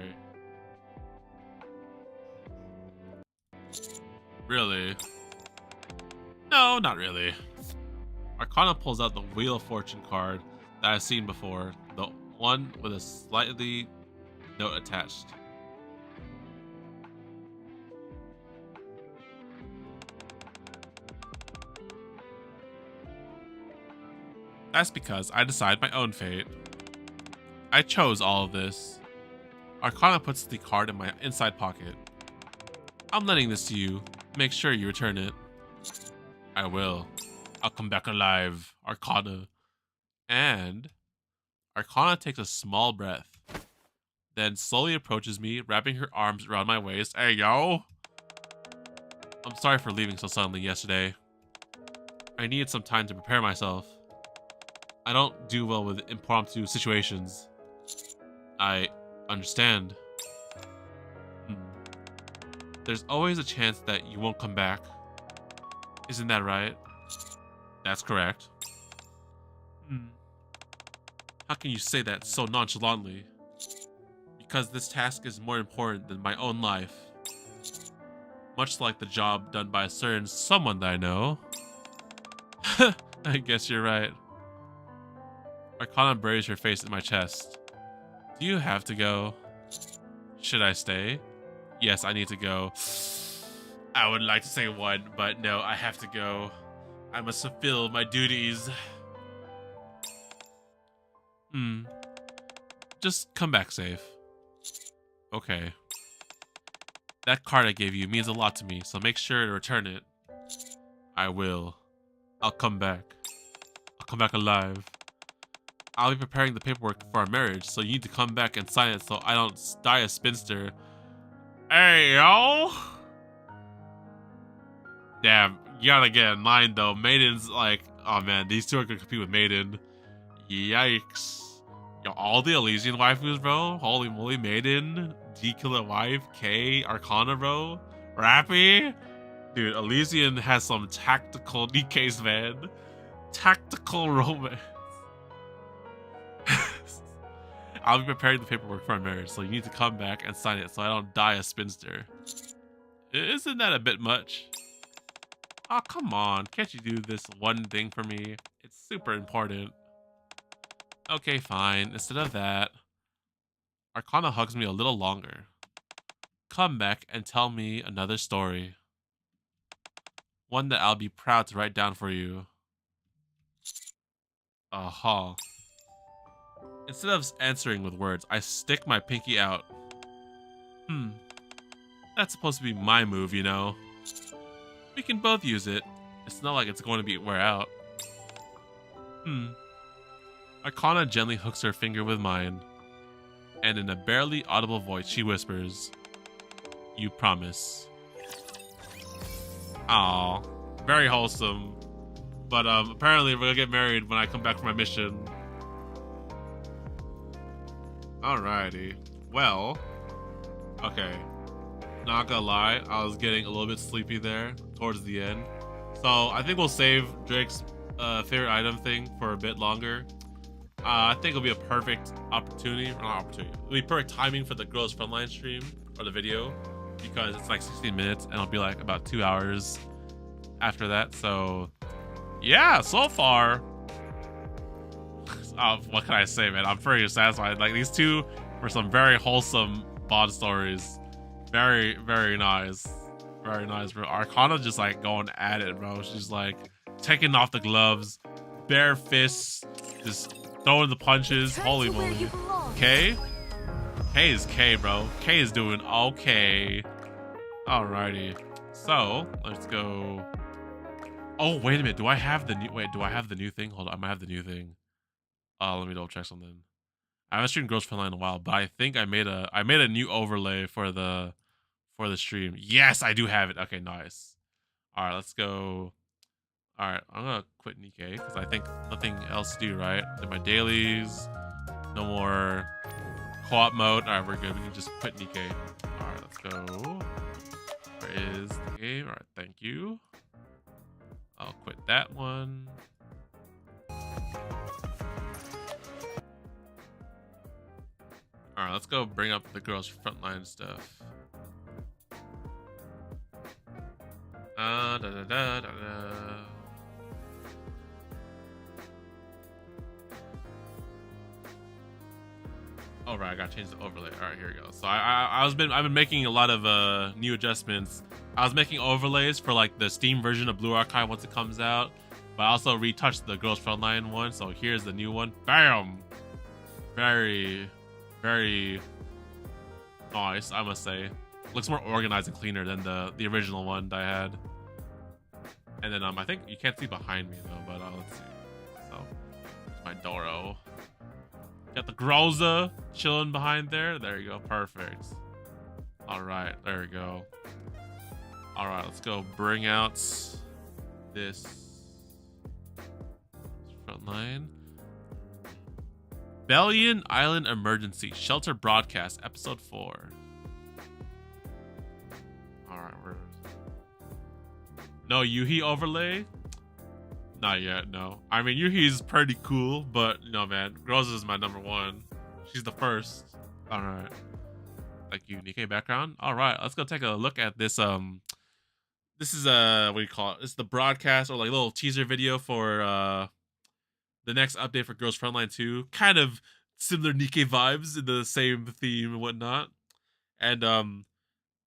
Really? No, not really. Arcana pulls out the Wheel of Fortune card that I've seen before, the one with a slightly note attached. That's because I decide my own fate. I chose all of this. Arcana puts the card in my inside pocket. I'm lending this to you. Make sure you return it. I will. I'll come back alive, Arcana. And Arcana takes a small breath, then slowly approaches me, wrapping her arms around my waist. Hey, yo! I'm sorry for leaving so suddenly yesterday. I needed some time to prepare myself. I don't do well with impromptu situations. I understand. There's always a chance that you won't come back. Isn't that right? That's correct. How can you say that so nonchalantly? Because this task is more important than my own life. Much like the job done by a certain someone that I know. I guess you're right. Arcana buries her face in my chest. Do you have to go? Should I stay? Yes, I need to go. I would like to say one, but no, I have to go. I must fulfill my duties. Just come back safe. Okay. That card I gave you means a lot to me, so make sure to return it. I will. I'll come back. I'll come back alive. I'll be preparing the paperwork for our marriage, so you need to come back and sign it so I don't die a spinster. Hey, yo! Damn, you gotta get in line though. Maiden's like, oh man, these two are gonna compete with Maiden. Yikes. Yo, all the Elysian waifus, bro. Holy moly, Maiden, D-Killer Wife, K, Arcana, bro. Rappy? Dude, Elysian has some tactical DKs, man. Tactical romance. I'll be preparing the paperwork for our marriage, so you need to come back and sign it so I don't die a spinster. Isn't that a bit much? Oh, come on. Can't you do this one thing for me? It's super important. Okay, fine. Instead of that, Arcana hugs me a little longer. Come back and tell me another story. One that I'll be proud to write down for you. Aha. Instead of answering with words, I stick my pinky out. That's supposed to be my move, you know. We can both use it. It's not like it's going to be wear out. Arcana gently hooks her finger with mine, and in a barely audible voice, she whispers, "You promise." Aw, very wholesome. But apparently we're gonna get married when I come back from my mission. Alrighty. Well, okay. Not gonna lie, I was getting a little bit sleepy there towards the end. So I think we'll save Drake's favorite item thing for a bit longer. I think it'll be a perfect opportunity, or not opportunity. It'll be perfect timing for the Girls Frontline stream or the video. because it's like 16 minutes and it'll be like about 2 hours after that. So yeah, so far, what can I say, man? I'm pretty satisfied. Like, these two were some very wholesome bond stories. Very, very nice. Very nice, bro. Arcana just like going at it, bro. She's like taking off the gloves, bare fists, just throwing the punches. Holy moly. K? K is K, bro. K is doing okay. Alrighty. So, let's go. Oh, wait a minute. Do I have the new thing? Hold on. I might have the new thing. Let me double check something. I haven't streamed Girls Frontline in a while, but I think I made a new overlay for the stream. Yes, I do have it. Okay, nice. All right, let's go. All right, I'm gonna quit NIKKE because I think nothing else to do, right? Did my dailies. No more co-op mode. All right, we're good. We can just quit NIKKE. All right, let's go. Where is the game? All right, thank you. I'll quit that one. All right, let's go bring up the Girls Frontline stuff. All right, I gotta change the overlay. All right, here we go. So I've been making a lot of new adjustments. I was making overlays for like the Steam version of Blue Archive once it comes out, but I also retouched the Girls Frontline one. So here's the new one. Bam! Very, very nice, I must say. Looks more organized and cleaner than the original one that I had. And then I think you can't see behind me though, but let's see. So my Doro. Got the Groza chilling behind there. There you go, perfect. All right, there we go. All right, let's go bring out this Frontline. Bellion Island Emergency Shelter Broadcast, Episode 4. Alright, no Yuhi overlay? Not yet, no. I mean, Yuhi's pretty cool, but, no, man. Groza is my number one. She's the first. Alright. Like you, NIKKE background? Alright, let's go take a look at this, this is, what do you call it? It's the broadcast, or like little teaser video for, the next update for Girls Frontline 2, kind of similar NIKKE vibes in the same theme and whatnot. And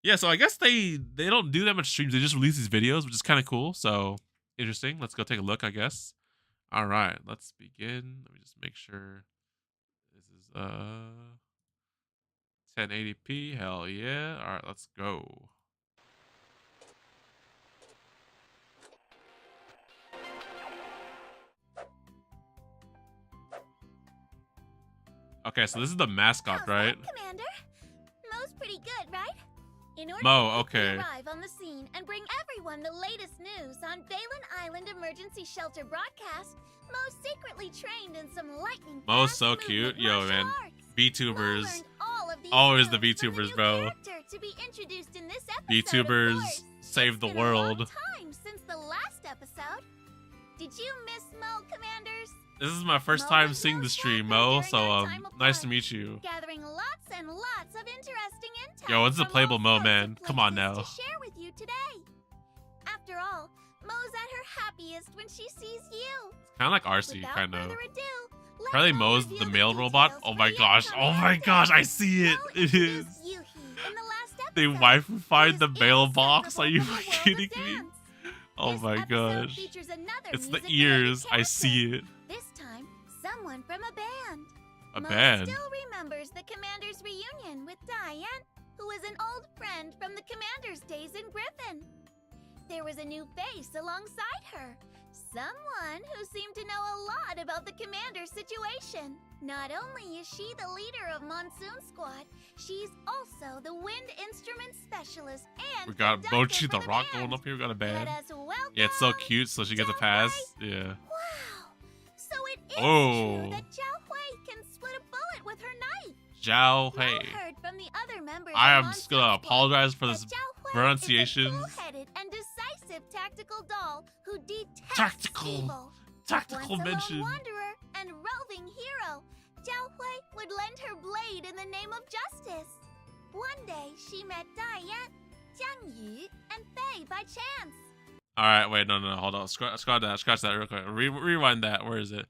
yeah, so I guess they don't do that much streams. They just release these videos, which is kind of cool. So interesting. Let's go take a look, I guess. All right, let's begin. Let me just make sure this is 1080p. Hell yeah. All right, let's go. Okay, so this is the mascot, right? Commander? Mo's pretty good, right? In order Mo, to okay. arrive on the scene and bring everyone the latest news on Balin Island Emergency Shelter broadcast, Mo secretly trained in some lightning. Mo's so cute. Yo, man. VTubers. Always the VTubers, bro. To be introduced in this episode, VTubers save the world. Time since the last episode. Did you miss Mo, Commanders? This is my first time seeing the stream, Mo, so nice to meet you. Gathering lots and lots of interesting intel. Yo, it's a playable Mo, man. Come on now. To share with you today. After all, Mo's at her happiest when she sees you. Kind of like RC, Without kind of. further ado, let Probably Mo Mo's reveal the male details robot. for Oh my you gosh. from Oh the my outset. gosh, I see it. Mo It is. introduced Yuhi in the last They episode, waifu-fied who the is mailbox. Are you inseparable from the kidding world of me? dance. Oh This my episode gosh. features another It's the music-related ears. I character. see it. This time, someone from a band. A Mo band. still remembers the Commander's reunion with Diane, who is an old friend from the Commander's days in Griffin. There was a new face alongside her, someone who seemed to know a lot about the Commander's situation. Not only is she the leader of Monsoon Squad, she's also the wind instrument specialist and We got conductor Mochi the for Rock band. going up here. We got a band. Let us welcome. Yeah, it's so cute, so she gets a pass. Yeah. Wow! So it is Oh. true that Zhao Hui can split a bullet with her knife. Zhao Mo Hey. heard from the other members I of am Monsoon gonna Squad apologize for that this Zhao Hui pronunciations. is a cool-headed and decisive tactical doll who detests Tactical. evil. Tactical Once a mention. lone wanderer and roving hero, Zhao Hui would lend her blade in the name of justice. One day, she met Diane, Jiang Yu and Fei by chance. All right, wait, no, hold on. Scratch that real quick. Rewind that. Where is it?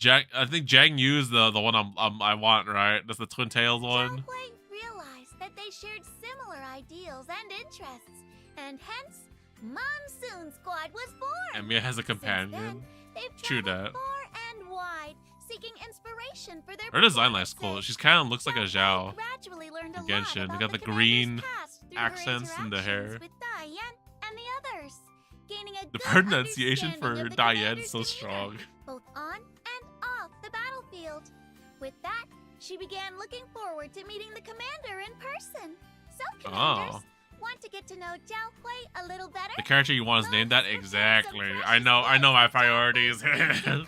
I think Jiang Yu is the one I want, right? That's the Twin Tails one. Zhao Hui realized that they shared similar ideals and interests, and hence Monsoon Squad was born. And Mia has a companion. Since then, they've True traveled that. far and wide, seeking inspiration for their Her design looks cool. performances. She's kind of looks like a Zhao Zhao. gradually learned a lot Genshin. They about got the commander's green past through her accents in the hair. interactions with Diane and the others, gaining a The good pronunciation understanding for of the Diane commander's is so demeanor, strong. both on and off the battlefield. With that, she began looking forward to meeting the commander in person. So, commanders, want to get to know Zhao Hui a little better? The character you want is named that? Exactly. I know my priorities. Combat.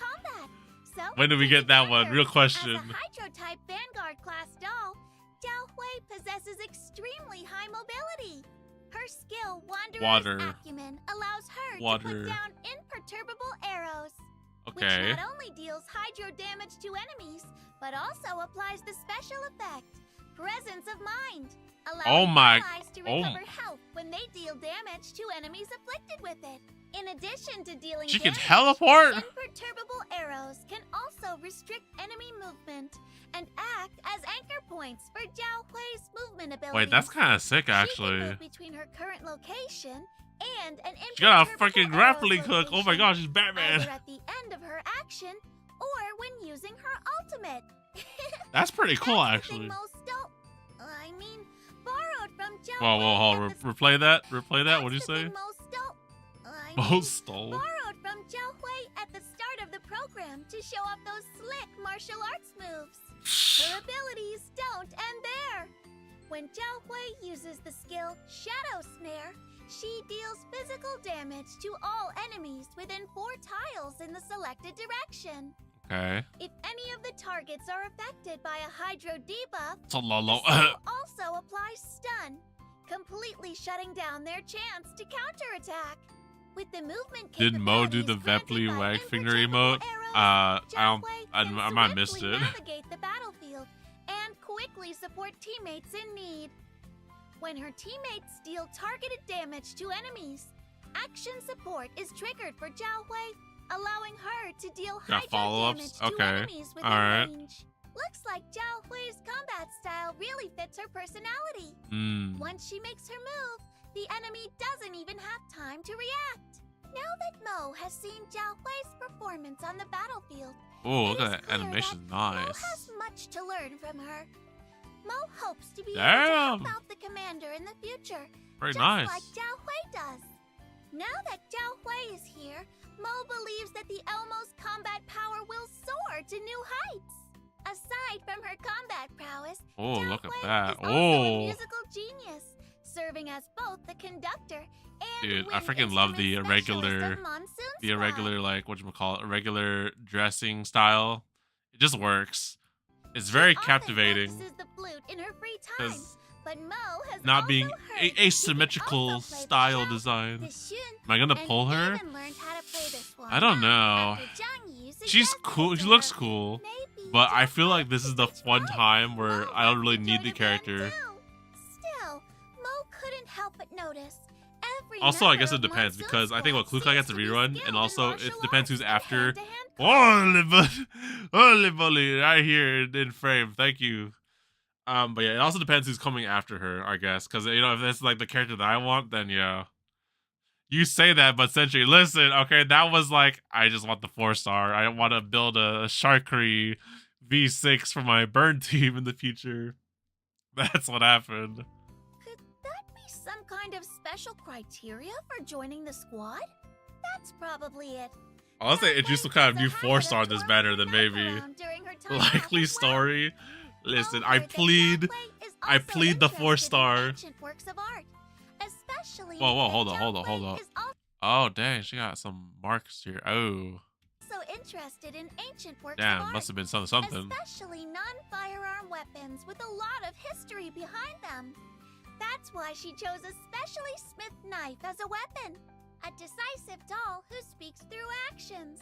So, When do we get that one? Real question. As a Hydro-type Vanguard class doll, Zhao Hui possesses extremely high mobility. Her skill, Wanderer's Water. Acumen, allows her to Water. put down imperturbable arrows, Okay. which not only deals hydro damage to enemies, but also applies the special effect, Presence of Mind, allowing allies to recover health when they deal damage to enemies afflicted with it. In addition to dealing She can damage, teleport? imperturbable arrows can also restrict enemy movement and act as anchor points for Zhao Hui's movement abilities. Wait, that's kind of sick, She can actually. move between her current location and an She got a imperturbable freaking arrow's grappling hook. Oh my location, gosh, she's Batman. either at the end of her action or when using her ultimate. That's pretty cool, That's the thing actually. borrowed from Zhao Whoa, Hui hold. at the Replay that. Replay that. That's What'd you the say? thing Most stole. borrowed from Zhao Hui at the start of the program to show off those slick martial arts moves. Her abilities don't end there. When Zhao Hui uses the skill Shadow Snare, she deals physical damage to all enemies within 4 tiles in the selected direction. Okay. If any of the targets are affected by a Hydro debuff, So the Lolo. skill also applies stun, completely shutting down their chance to counterattack. With the movement Did Mo do the capabilities Vepley granted by wag finger imperturbable emote? arrows, I Zhao might Hui missed can it. swiftly navigate the battlefield and quickly support teammates in need. When her teammates deal targeted damage to enemies, action support is triggered for Zhao Hui, allowing her to deal Got hydro follow-ups? damage to Okay. enemies within Alright. range. Looks like Zhao Hui's combat style really fits her personality. Hmm. Once she makes her move, the enemy doesn't even have time to react. Now that Mo has seen Zhao Hui's performance on the battlefield, Oh, it look is at that clear animation. that Mo Nice. has much to learn from her. Mo hopes to be able to Damn. help out the commander in the future, Very just nice. like Zhao Hui does. Now that Zhao Hui is here, Mo believes that the Elmo's combat power will soar to new heights. Aside from her combat prowess, Oh, Zhao look at Hui that. is also a Oh. musical genius, serving as both the conductor and Dude, I wind freaking love the instrument specialist irregular- of Monsoon The Squad. irregular, like, whatchamacallit, irregular dressing style. It just works. It's She very often captivating. practices the flute in her free time, 'Cause but Mo has not also being heard that she can asymmetrical also play the style shell, design. the shun, Am I gonna and pull her? even learned how to play the swan I don't know. after Zhang Yu She's suggested cool. it She to looks her. cool. Maybe But I Zhao feel like Hui this is the thinks it's one wrong. time where Mo I don't wants really to need join the band character. too. Still, Mo couldn't help but notice. Every Also, I member guess it of depends Monsoon because I think what Squad Kluka gets to seems be rerun, skilled and in also it martial depends who's arts and after. hand-to-hand Holy bully, right here in frame. Thank you. But yeah, it also depends who's coming after her, I guess, because if that's like the character that I want, then yeah. You say that, but Sentry, listen, okay, that was like I just want the 4-star. I want to build a Sharkery V6 for my burn team in the future. That's what happened. Could that be some kind of special criteria for joining the squad? That's probably it. Unless they Zhao introduce Hui some kind of has new a 4-star in habit of this banner, then touring maybe. around during her time Likely off as well. story. Listen, Mo I heard that Zhao plead. Hui is I also plead the interested in 4-star. ancient works of art, especially Whoa, that hold on, Zhao hold on, Hui hold on. is Oh, dang, she got some marks here. Oh, also interested in ancient works of damn, art, must have been something. especially non-firearm weapons with a lot of history behind them. That's why she chose a specially smithed knife as a weapon. a decisive doll who speaks through actions.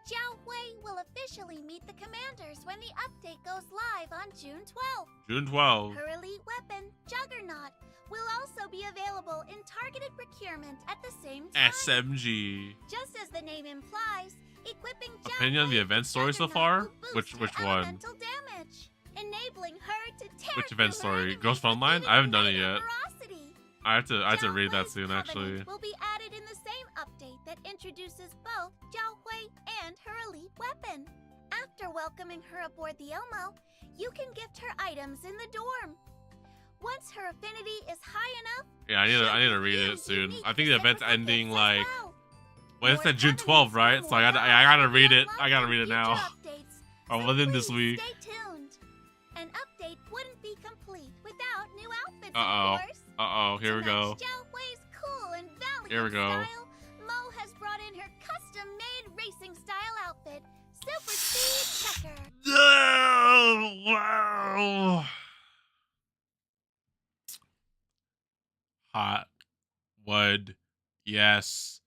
Jiao Hui will officially meet the commanders when the update goes live on June 12th. June 12th. Her elite weapon, Juggernaut, will also be available in targeted procurement at the same time. SMG. Just as the name implies, equipping Jiao Opinion on the Hui event with story so Juggernaut far? will boost Which her one? elemental damage, enabling her to tear Which event through her story? enemies Ghost with Frontline? even I haven't done it greater yet. ferocity. I have to Jiao read that Hui's soon, Covenant actually. will be added in the same update that introduces both Jiao Hui and her elite weapon. After welcoming her aboard the Elmo, you can gift her items in the dorm. Once her affinity is high enough, Yeah, I need to read it soon. I think the event's ending like. Well, it's at June 12th, right? So I gotta read it. I gotta read it now. Or within this week. Stay tuned. An update wouldn't be complete without new outfits, Uh-oh. of course. Uh-oh, here we To go. match Jiao Hui's cool and valiant Here we go. style, Mo has brought in her custom-made racing style outfit, Super Speed Checker. Oh, wow. Hot wood. Yes.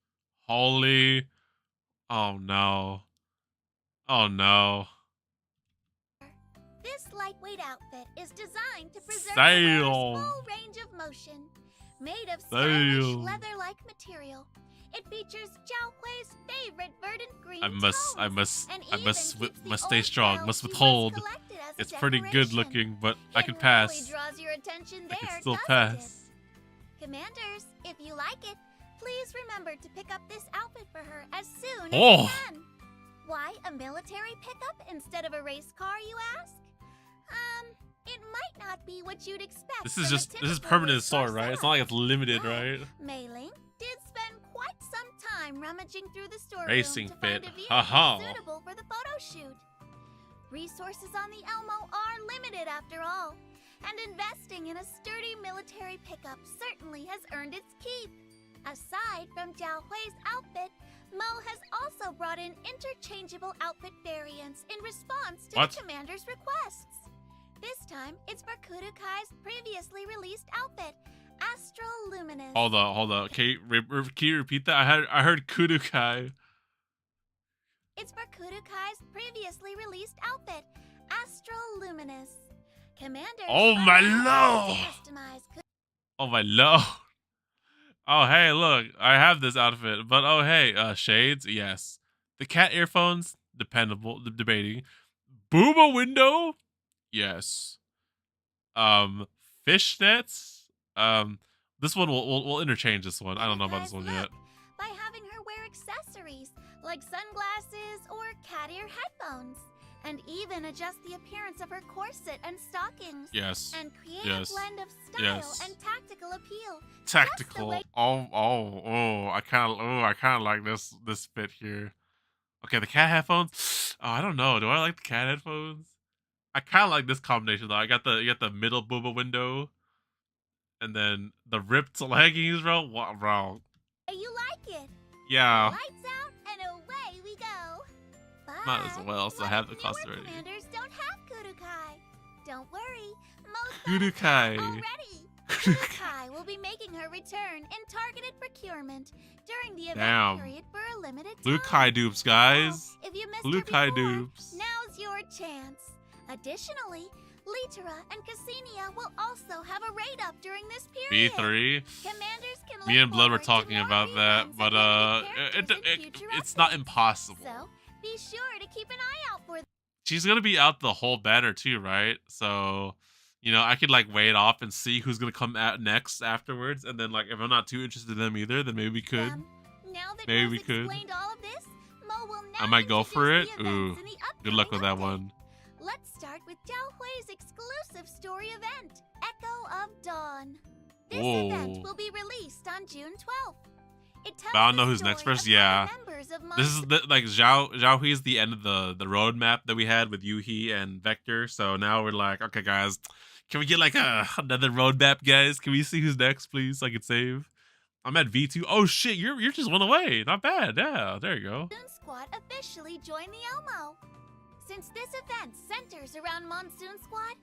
Holy. Oh no. Oh no. This lightweight outfit is designed to preserve Sail. the wearer's full range of motion. Made of stylish Sail. leather-like material, it features Jiao Hui's favorite verdant green I must tones, and even must keeps the stay old strong. style Must she once withhold. collected as a It's pretty good decoration. looking, but I can It pass. really draws your attention I there, can still doesn't pass. it? Commanders, if you like it, please remember to pick up this outfit for her as soon as Oh. you can. Why a military pickup instead of a race car, you ask? It might not be what you'd expect. This is from a just typical permanent race car store, right? It's setup. not like it's limited, But right? Mei Ling did spend quite some time rummaging through the storeroom Racing to find fit. a vehicle Haha. suitable for the photo shoot. Resources on the Elmo are limited after all, and investing in a sturdy military pickup certainly has earned its keep. Aside from Jiao Hui's outfit, Mo has also brought in interchangeable outfit variants in response to What? the commander's requests. This time, it's for Kudukai's previously released outfit, Astral Luminous. Hold on. Can you repeat that? I heard Kudukai. It's for Kudukai's previously released outfit, Astral Luminous. Commanders Oh are my now lord. able to customize Oh my lord. Oh hey, look, I have this outfit, but oh hey, shades, yes. The cat earphones, dependable, debating. Booba window, yes. Fishnets, this one we'll interchange this one. I don't know about this one yet. by having her wear accessories like sunglasses or cat ear headphones, and even adjust the appearance of her corset and stockings. Yes. And create Yes. a blend of style Yes. and tactical appeal. Tactical. way- I kind of like this fit here. Okay, the cat headphones. Oh, I don't know. Do I like the cat headphones? I kind of like this combination though. You got the middle booba window, and then the ripped leggings, bro. What, bro? You like it? Yeah. Lights out and away we go. But Might as well, so I have the newer cost already. commanders don't have Kudukai. Don't worry, most Kudukai. already. Kudukai will be making her return in targeted procurement during the event Damn. period for a limited Blue time. Kai dupes, guys. So, if you missed Blue her Kai before, dupes. now's your chance. Additionally, Litera and Cassinia will also have a raid up during this period. B3. Commanders can Me look and Blood were forward to talking more about that, reruns but and limited characters in future it's not updates. impossible. So, be sure to keep an eye out for She's gonna be out the whole banner too, right? So, you know, I could like wait off and see who's gonna come out next afterwards, and then like if I'm not too interested in them either, then maybe we could. them. Now that Maybe Mo's we could. explained all of this, Mo will now I might go for it. introduce the Ooh, events in the good luck with that upcoming one. update. Let's start with Jiao Hui's exclusive story event, Echo of Dawn. This event Whoa. will be released on June 12th. It tells But I don't the know who's next story first. of how Yeah. the members of This is Mon's like Zhao Hui is the end of the roadmap that we had with Yuhi and Vector. So now we're like, okay, guys, can we get like another roadmap, guys? Can we see who's next, please? So I can save. I'm at V2. Oh shit, you're just one away. Not bad. Yeah, there you go. Monsoon Squad officially joined the Elmo. Since this event centers around Monsoon Squad,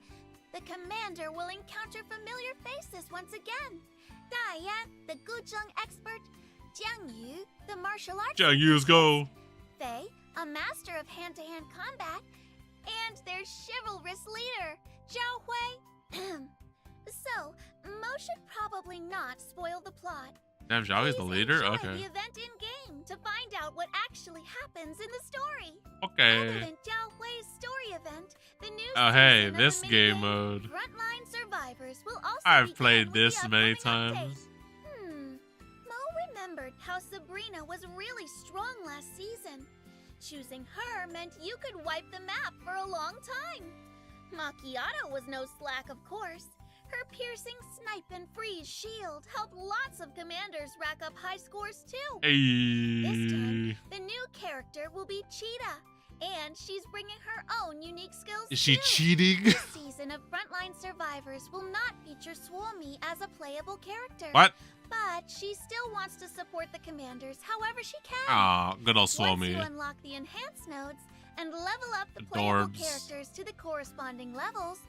the commander will encounter familiar faces once again. Diane, the Guzheng expert, Jiang Yu, the martial arts Jiang Yu's go. Fei, a master of hand-to-hand combat, and their chivalrous leader, Zhao Hui. So, Mo should probably not spoil the plot. Damn, Zhao is the Please leader? enjoy Okay. the event in-game to find out what actually happens in the story. Other Okay. than Zhao Hui's story event, the new Oh, hey, season of this the game minigame mode. Frontline Survivors will also I've begin played with this the many upcoming times. update. Mo remembered how Sabrina was really strong last season. Choosing her meant you could wipe the map for a long time. Macchiato was no slack, of course. Her piercing snipe and freeze shield helped lots of commanders rack up high scores too. This time, Hey. the new character will be Cheetah, and she's bringing her own unique skills Is she too. cheating? This season of Frontline Survivors will not feature Swami as a playable character. What? But she still wants to support the commanders however she can. Aw, good old Once Swami. you unlock the enhanced nodes and level up the playable Adorbs. characters to the corresponding levels,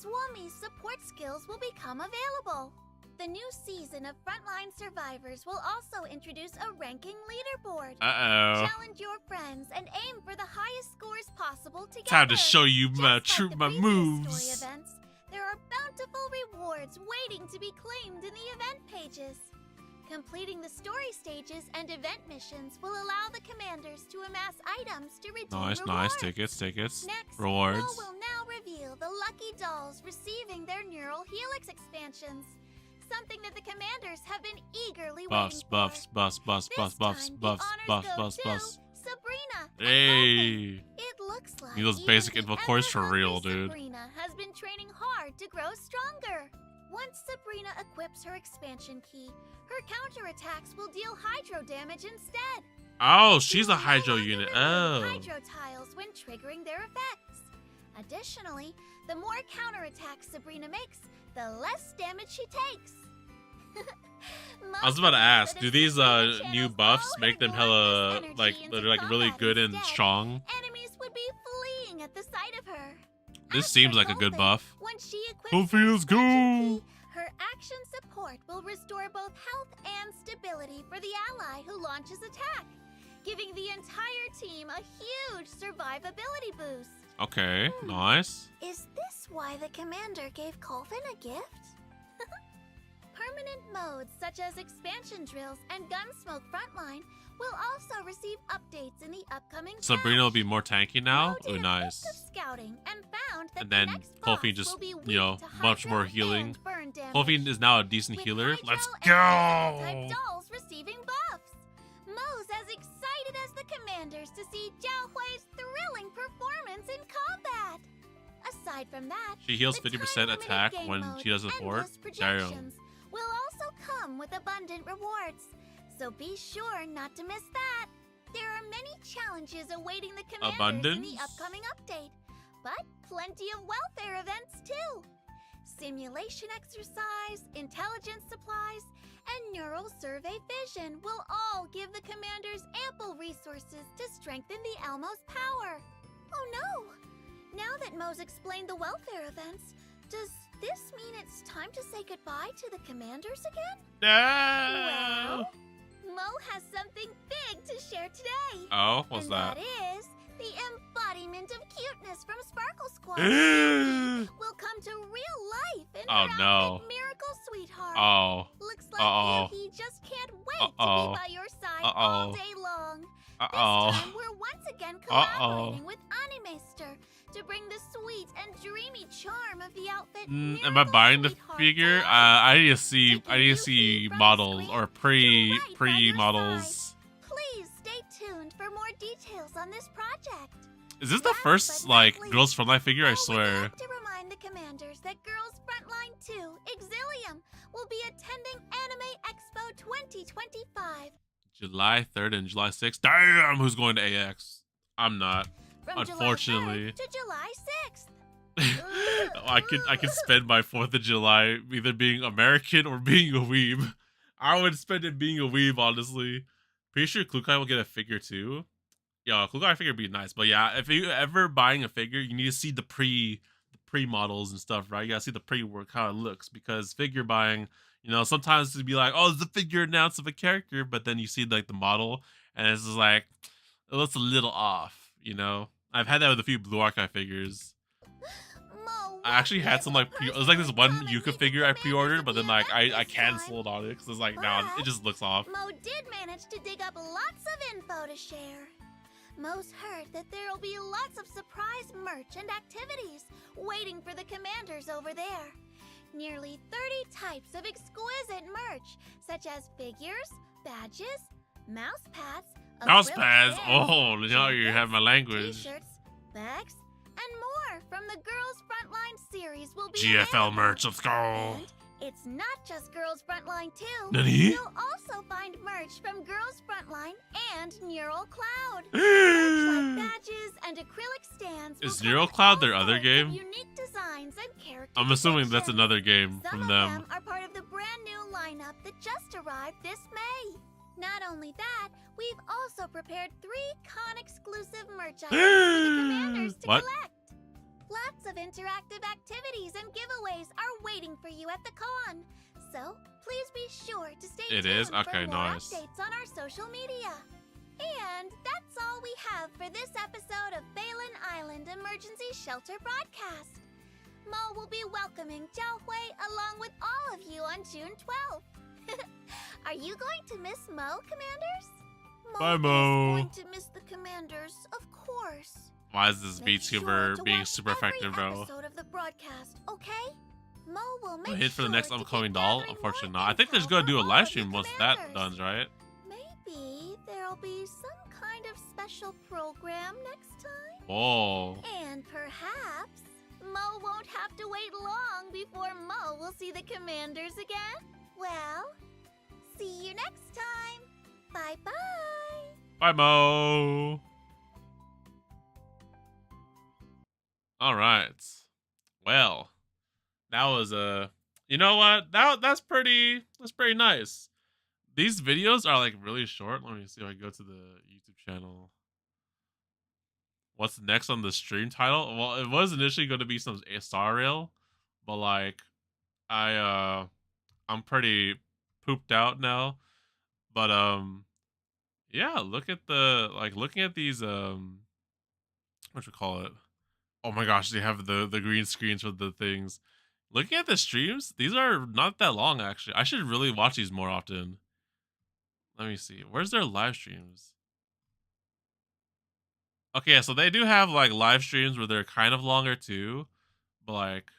Swami's support skills will become available. The new season of Frontline Survivors will also introduce a ranking leaderboard. Uh-oh. Challenge your friends and aim for the highest scores possible together. Time to show you Just my like the my previous moves. Story events, there are bountiful rewards waiting to be claimed in the event pages. Completing the story stages and event missions will allow the commanders to amass items to redeem Nice, rewards. nice. Tickets. Next, Rewards. Mo will now reveal the lucky dolls receiving their neural helix expansions. Something that the commanders have been eagerly Buffs, waiting buffs, for. buffs, buffs, This buffs, buffs, time, the buffs, honors buffs, go buffs, to buffs. Sabrina. and Dolphin. Hey. It looks like Need those even basic the info cores for ever-hungry real, dude. Sabrina has been training hard to grow stronger. Once Sabrina equips her expansion key, her counterattacks will deal hydro damage instead. Oh, she's You a will no hydro longer unit. remove Oh. hydro tiles when triggering their effects. Additionally, the more counterattacks Sabrina makes, the less damage she takes. I was about to ask, Most do of these Sabrina new channels buffs all make them her hella glorious energy like into they're like really combat good and instead. strong? Enemies would be fleeing at the sight of her. This As seems for like a good Dolphin, buff. When she equips Dolphin, her let's expansion go. key, her action support will restore both health and stability for the ally who launches attack, giving the entire team a huge survivability boost. Okay, nice. Is this why the commander gave Colvin a gift? Permanent modes such as expansion drills and Gunsmoke Frontline will also receive updates in the upcoming Sabrina will be more tanky now. Mo did Ooh, a nice. bit of scouting and found that And the then next Kofi boss just, will be you weak know, to much hydro more healing. and burn damage. Kofi is now a decent With healer. hydro Let's and go. type dolls receiving buffs. Mo's as excited as the commanders to see Zhao Hui's thrilling performance in combat. Aside from that, She heals the 50% time-limited attack game when mode she does a fort. Endless Damn. Projections will also come with abundant rewards, so be sure not to miss that. There are many challenges awaiting the commanders in Abundance? the upcoming update, but plenty of welfare events too. Simulation exercise, intelligence supplies, and neural survey vision will all give the commanders ample resources to strengthen the Elmo's power. Oh no! Now that Mo's explained the welfare events, does this mean it's time to say goodbye to the commanders again? No. Well, Mo has something big to share today. Oh, what's and that? that is the embodiment of cuteness from Sparkle Squad. Oh will come to real life in Oh, her no. outfit Miracle Sweetheart. Oh. Looks like Uh-oh. he just can't wait to Uh-oh. be by your side Uh-oh. all day long. This Uh-oh. time, we're once again Uh-oh. collaborating with Animester to bring the sweet and dreamy charm of the outfit. Am I Miracle buying the Sweetheart figure? to life. I need to see. Taking I need you to see from models screen or to right by pre your models. Please stay tuned for more details on this project. Is this the Last first but not like least, Girls Frontline figure? I We'd swear. like to remind the commanders that Girls Frontline 2 Exilium will be attending Anime Expo 2025. July 3rd and July 6th. Damn, who's going to AX? I'm not. From Unfortunately. July 3rd to July 6th. I could spend my 4th of July either being American or being a weeb. I would spend it being a weeb, honestly. Pretty sure Klukai will get a figure too. Yeah, Klukai figure would be nice. But yeah, if you ever buying a figure, you need to see the pre models and stuff, right? You gotta see the pre-work, how it looks, because figure buying, You know, sometimes it'd be like, oh, it's a figure announced of a character, but then you see like the model, and it's just like it looks a little off. You know, I've had that with a few Blue Archive figures. Mo, I actually had some like it was like this one Yuka figure I pre-ordered, but then like I canceled on it because it's like no, it just looks off. Mo did manage to dig up lots of info to share. Mo's heard that there'll be lots of surprise merch and activities waiting for the commanders over there. Nearly 30 types of exquisite merch, such as figures, badges, mouse pads, Mouse pads. acrylic Oh, bands, now you have my jackets, language. T-shirts, bags, and more from the Girls Frontline series will be GFL available. merch. Let's go. And it's not just Girls Frontline too. Nani? You'll also find merch from Girls Frontline and Neural Cloud. Merch like badges and acrylic stands. Is will Neural come in Cloud all their other sorts of game? Unique designs and character I'm assuming that's depictions. another game Some from of them. are part of the brand new lineup that just arrived this May. Not only that, we've also prepared 3 con exclusive merch items for the commanders to What? collect. Lots of interactive activities and giveaways are waiting for you at the con. So, please be sure to stay It tuned is? Okay, for more nice. updates on our social media. And that's all we have for this episode of Balin Island Emergency Shelter Broadcast. Mo will be welcoming Jiao Hui along with all of you on June 12th. Are you going to miss Mo, Commanders? Bye, is Mo. going to miss the Commanders, of course. Why is this Make sure VTuber to being watch super every effective, bro? episode of the broadcast, okay? Mo will make A hit for the sure next to keep upcoming doll? gathering Unfortunately more not. I think there's info gonna do a from live all of stream the once that commanders. done, right? Maybe there'll be some kind of special program next time. Oh. And perhaps Mo won't have to wait long before Mo will see the commanders again. Well, see you next time. Bye-bye. Bye, Mo. All right. Well, that was you know what? That's pretty nice. These videos are like really short. Let me see if I go to the YouTube channel. What's next on the stream title? Well, it was initially going to be some Star Rail, but like I'm pretty pooped out now. But yeah, look at looking at these what you call it? Oh my gosh, they have the green screens for the things. Looking at the streams, these are not that long actually. I should really watch these more often. Let me see. Where's their live streams? Okay, so they do have like live streams where they're kind of longer too, but like,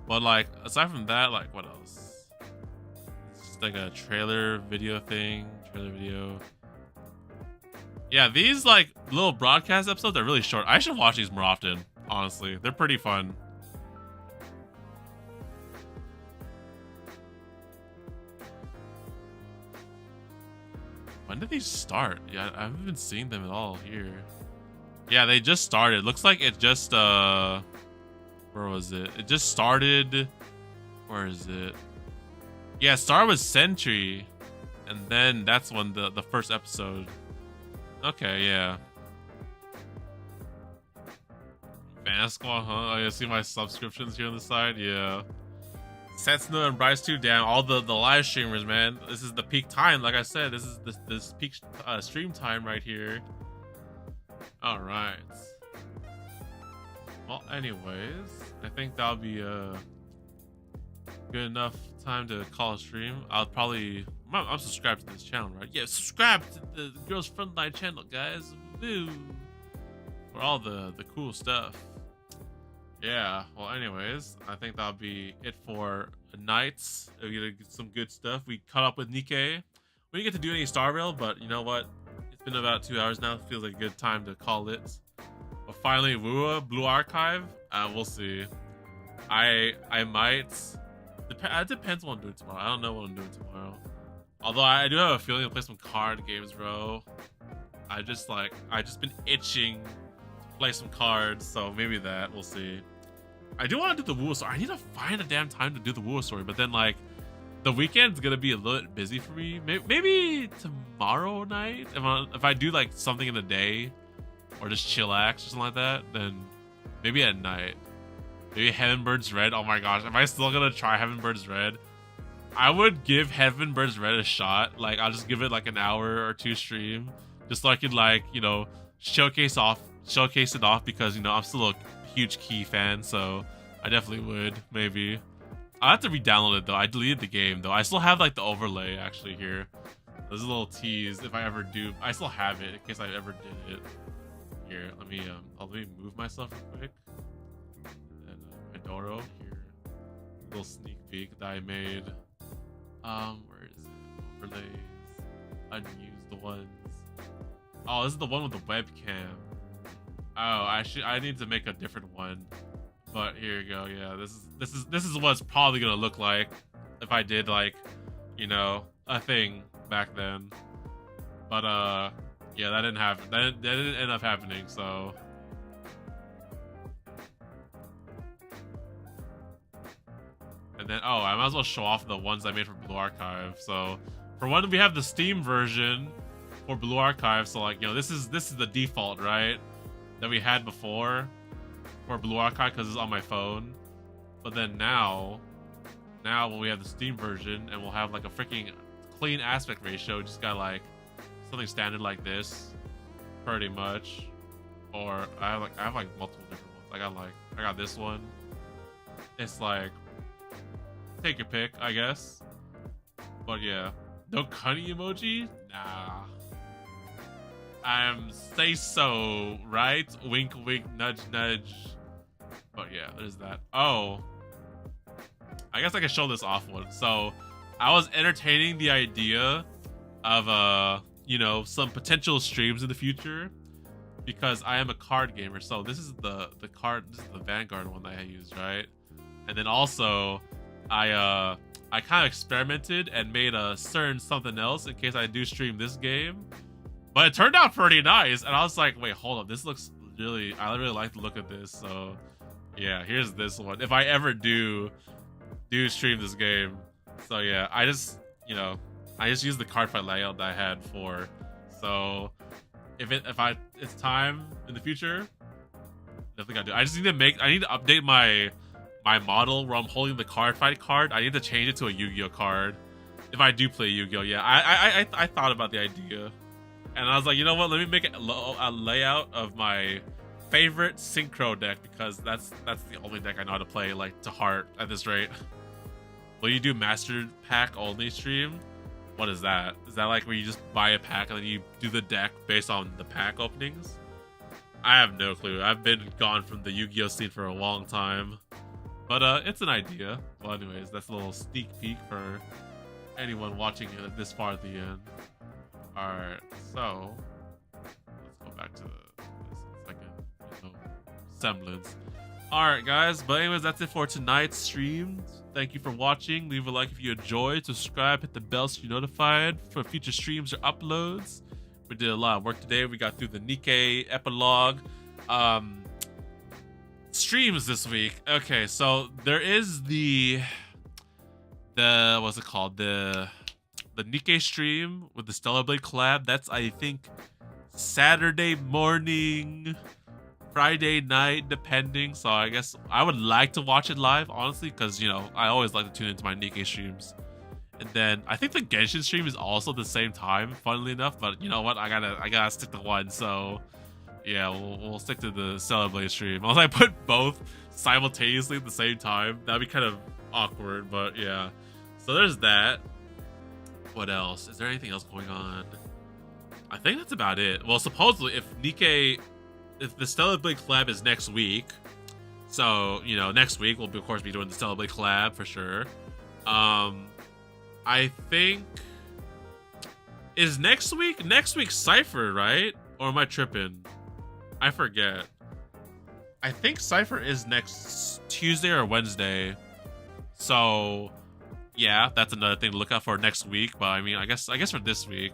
but like aside from that, like what else? It's just like a trailer video thing, trailer video. Yeah, these like little broadcast episodes are really short. I should watch these more often. Honestly, they're pretty fun. When did these start? Yeah, I haven't been seeing them at all here. Yeah, they just started. Looks like it just where was it? It just started. Where is it? Yeah, it started with Sentry, and then that's when the first episode. Okay, yeah. Fan Squad, huh? Oh, you see my subscriptions here on the side? Yeah. Setsuna and Bryce too. Damn, all the live streamers, man. This is the peak time. Like I said, this is this peak stream time right here. All right. Well, anyways, I think that'll be good enough time to call a stream. I'm subscribed to this channel, right? Yeah, subscribe to the Girls Frontline channel, guys. Woo! For all the cool stuff. Yeah, well, anyways, I think that'll be it for nights. We get some good stuff. We caught up with NIKKE. We didn't get to do any Star Rail, but you know what? It's been about 2 hours now. Feels like a good time to call it. But finally, WUA, Blue Archive. We'll see. I might. It depends what I'm doing tomorrow. I don't know what I'm doing tomorrow. Although I do have a feeling to play some card games, bro. I just been itching to play some cards, so maybe that. We'll see. I do want to do the WUA story. I need to find a damn time to do the WUA story, but then like the weekend's gonna be a little bit busy for me. Maybe tomorrow night, if I do like something in the day or just chillax or something like that, then maybe at night. Maybe Heaven Burns Red. Oh my gosh, am I still gonna try Heaven Burns Red? I would give Heaven Burns Red a shot. Like, I'll just give it like an hour or two stream, just so I could, like, you know, showcase it off, because, you know, I'm still a huge Key fan, so I definitely would. Maybe I'll have to re-download it though. I deleted the game though. I still have like the overlay actually here. There's a little tease if I ever do. I still have it in case I ever did it. Here, let me move myself real quick. And Hidoro here, little sneak peek that I made. Where is it? Overlays, unused ones. Oh, this is the one with the webcam. Oh, I need to make a different one. But here you go. Yeah, this is what it's probably gonna look like if I did, like, you know, a thing back then. But yeah, that didn't happen. That didn't end up happening. So and then I might as well show off the ones I made for Blue Archive. So for one, we have the Steam version for Blue Archive. So, like, you know, this is the default, right, that we had before for Blue Archive because it's on my phone. But then now when we have the Steam version, and we'll have like a freaking clean aspect ratio, just got like something standard like this, pretty much. Or I have like multiple different ones. I got this one. It's like, take your pick, I guess. But yeah, no cunny emoji? Nah. Say so, right? Wink, wink, nudge, nudge. But yeah, there's that. Oh, I guess I can show this off one. So I was entertaining the idea of you know, some potential streams in the future, because I am a card gamer. So this is the Vanguard one that I used, right? And then also I kind of experimented and made a certain something else in case I do stream this game. But it turned out pretty nice, and I was like, wait, hold up, this looks really, I really like the look of this. So yeah, here's this one if I ever do stream this game. So yeah, I just used the card fight layout that I had for. So if it's time in the future, definitely gotta do. I need to update my model where I'm holding the card fight card. I need to change it to a Yu-Gi-Oh card if I do play Yu-Gi-Oh. Yeah, I thought about the idea, and I was like, you know what? Let me make a layout of my favorite synchro deck, because that's the only deck I know how to play, like, to heart at this rate. Will you do master pack only stream? What is that? Is that like where you just buy a pack and then you do the deck based on the pack openings? I have no clue. I've been gone from the Yu-Gi-Oh scene for a long time. But it's an idea. Well, anyways, that's a little sneak peek for anyone watching it this far at the end. Alright, so let's go back to this second, you know, semblance. Alright guys, but anyways, that's it for tonight's stream. Thank you for watching. Leave a like if you enjoyed. Subscribe, hit the bell so you're notified for future streams or uploads. We did a lot of work today. We got through the NIKKE epilogue. Streams this week. Okay, so there is the what's it called? The NIKKE stream with the Stellar Blade collab. That's, I think, Saturday morning, Friday night, depending. So I guess I would like to watch it live, honestly, because, you know, I always like to tune into my NIKKE streams. And then I think the Genshin stream is also the same time, funnily enough. But you know what? I gotta stick to one. So yeah, we'll stick to the Stellar Blade stream. Unless I put both simultaneously at the same time, that'd be kind of awkward. But yeah, so there's that. What else? Is there anything else going on? I think that's about it. Well, supposedly, if the Stellar Blade collab is next week, so, you know, next week we'll of course be doing the Stellar Blade collab for sure. I think, is next week Cypher, right? Or am I tripping? I forget. I think Cypher is next Tuesday or Wednesday. So yeah, that's another thing to look out for next week. But I mean, I guess for this week,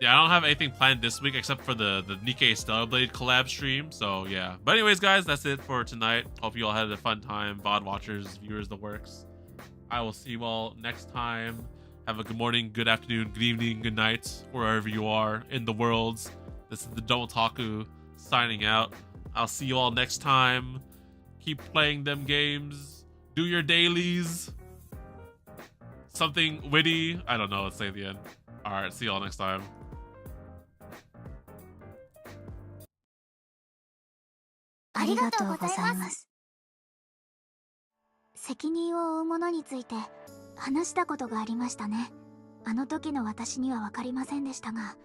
yeah, I don't have anything planned this week except for the NIKKE Stellar Blade collab stream. So yeah. But anyways, guys, that's it for tonight. Hope you all had a fun time. VOD watchers, viewers, the works. I will see you all next time. Have a good morning, good afternoon, good evening, good night, wherever you are in the worlds. This is TheDomotaku signing out. I'll see you all next time. Keep playing them games. Do your dailies. Something witty. I don't know. Let's say at the end. All right. See y'all next time. ありがとうございます。責任を負う者について話したことがありましたね。あの時の私には分かりませんでしたが、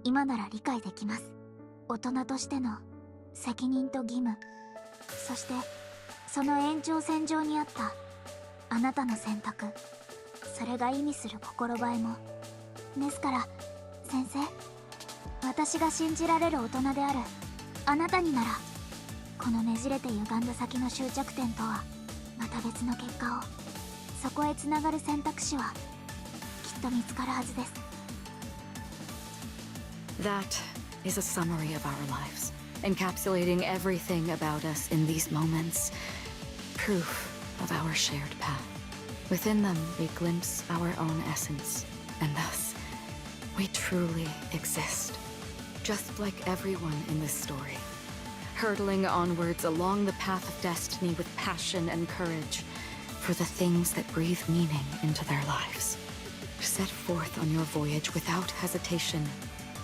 今なら理解できます。大人としての責任と義務、そしてその延長線上にあったあなたの選択、それが意味する心映えも。ですから先生、私が信じられる大人であるあなたになら、このねじれて歪んだ先の終着点とはまた別の結果を、そこへつながる選択肢はきっと見つかるはずです。 That is a summary of our lives, encapsulating everything about us in these moments. Proof of our shared path. Within them, we glimpse our own essence, and thus, we truly exist. Just like everyone in this story. Hurtling onwards along the path of destiny with passion and courage for the things that breathe meaning into their lives. Set forth on your voyage without hesitation.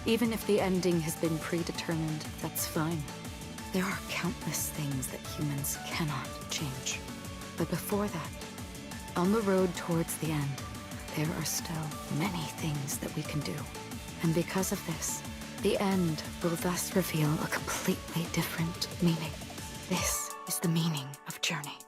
Even if the ending has been predetermined, that's fine. There are countless things that humans cannot change. But before that, on the road towards the end, there are still many things that we can do. And because of this, the end will thus reveal a completely different meaning. This is the meaning of journey.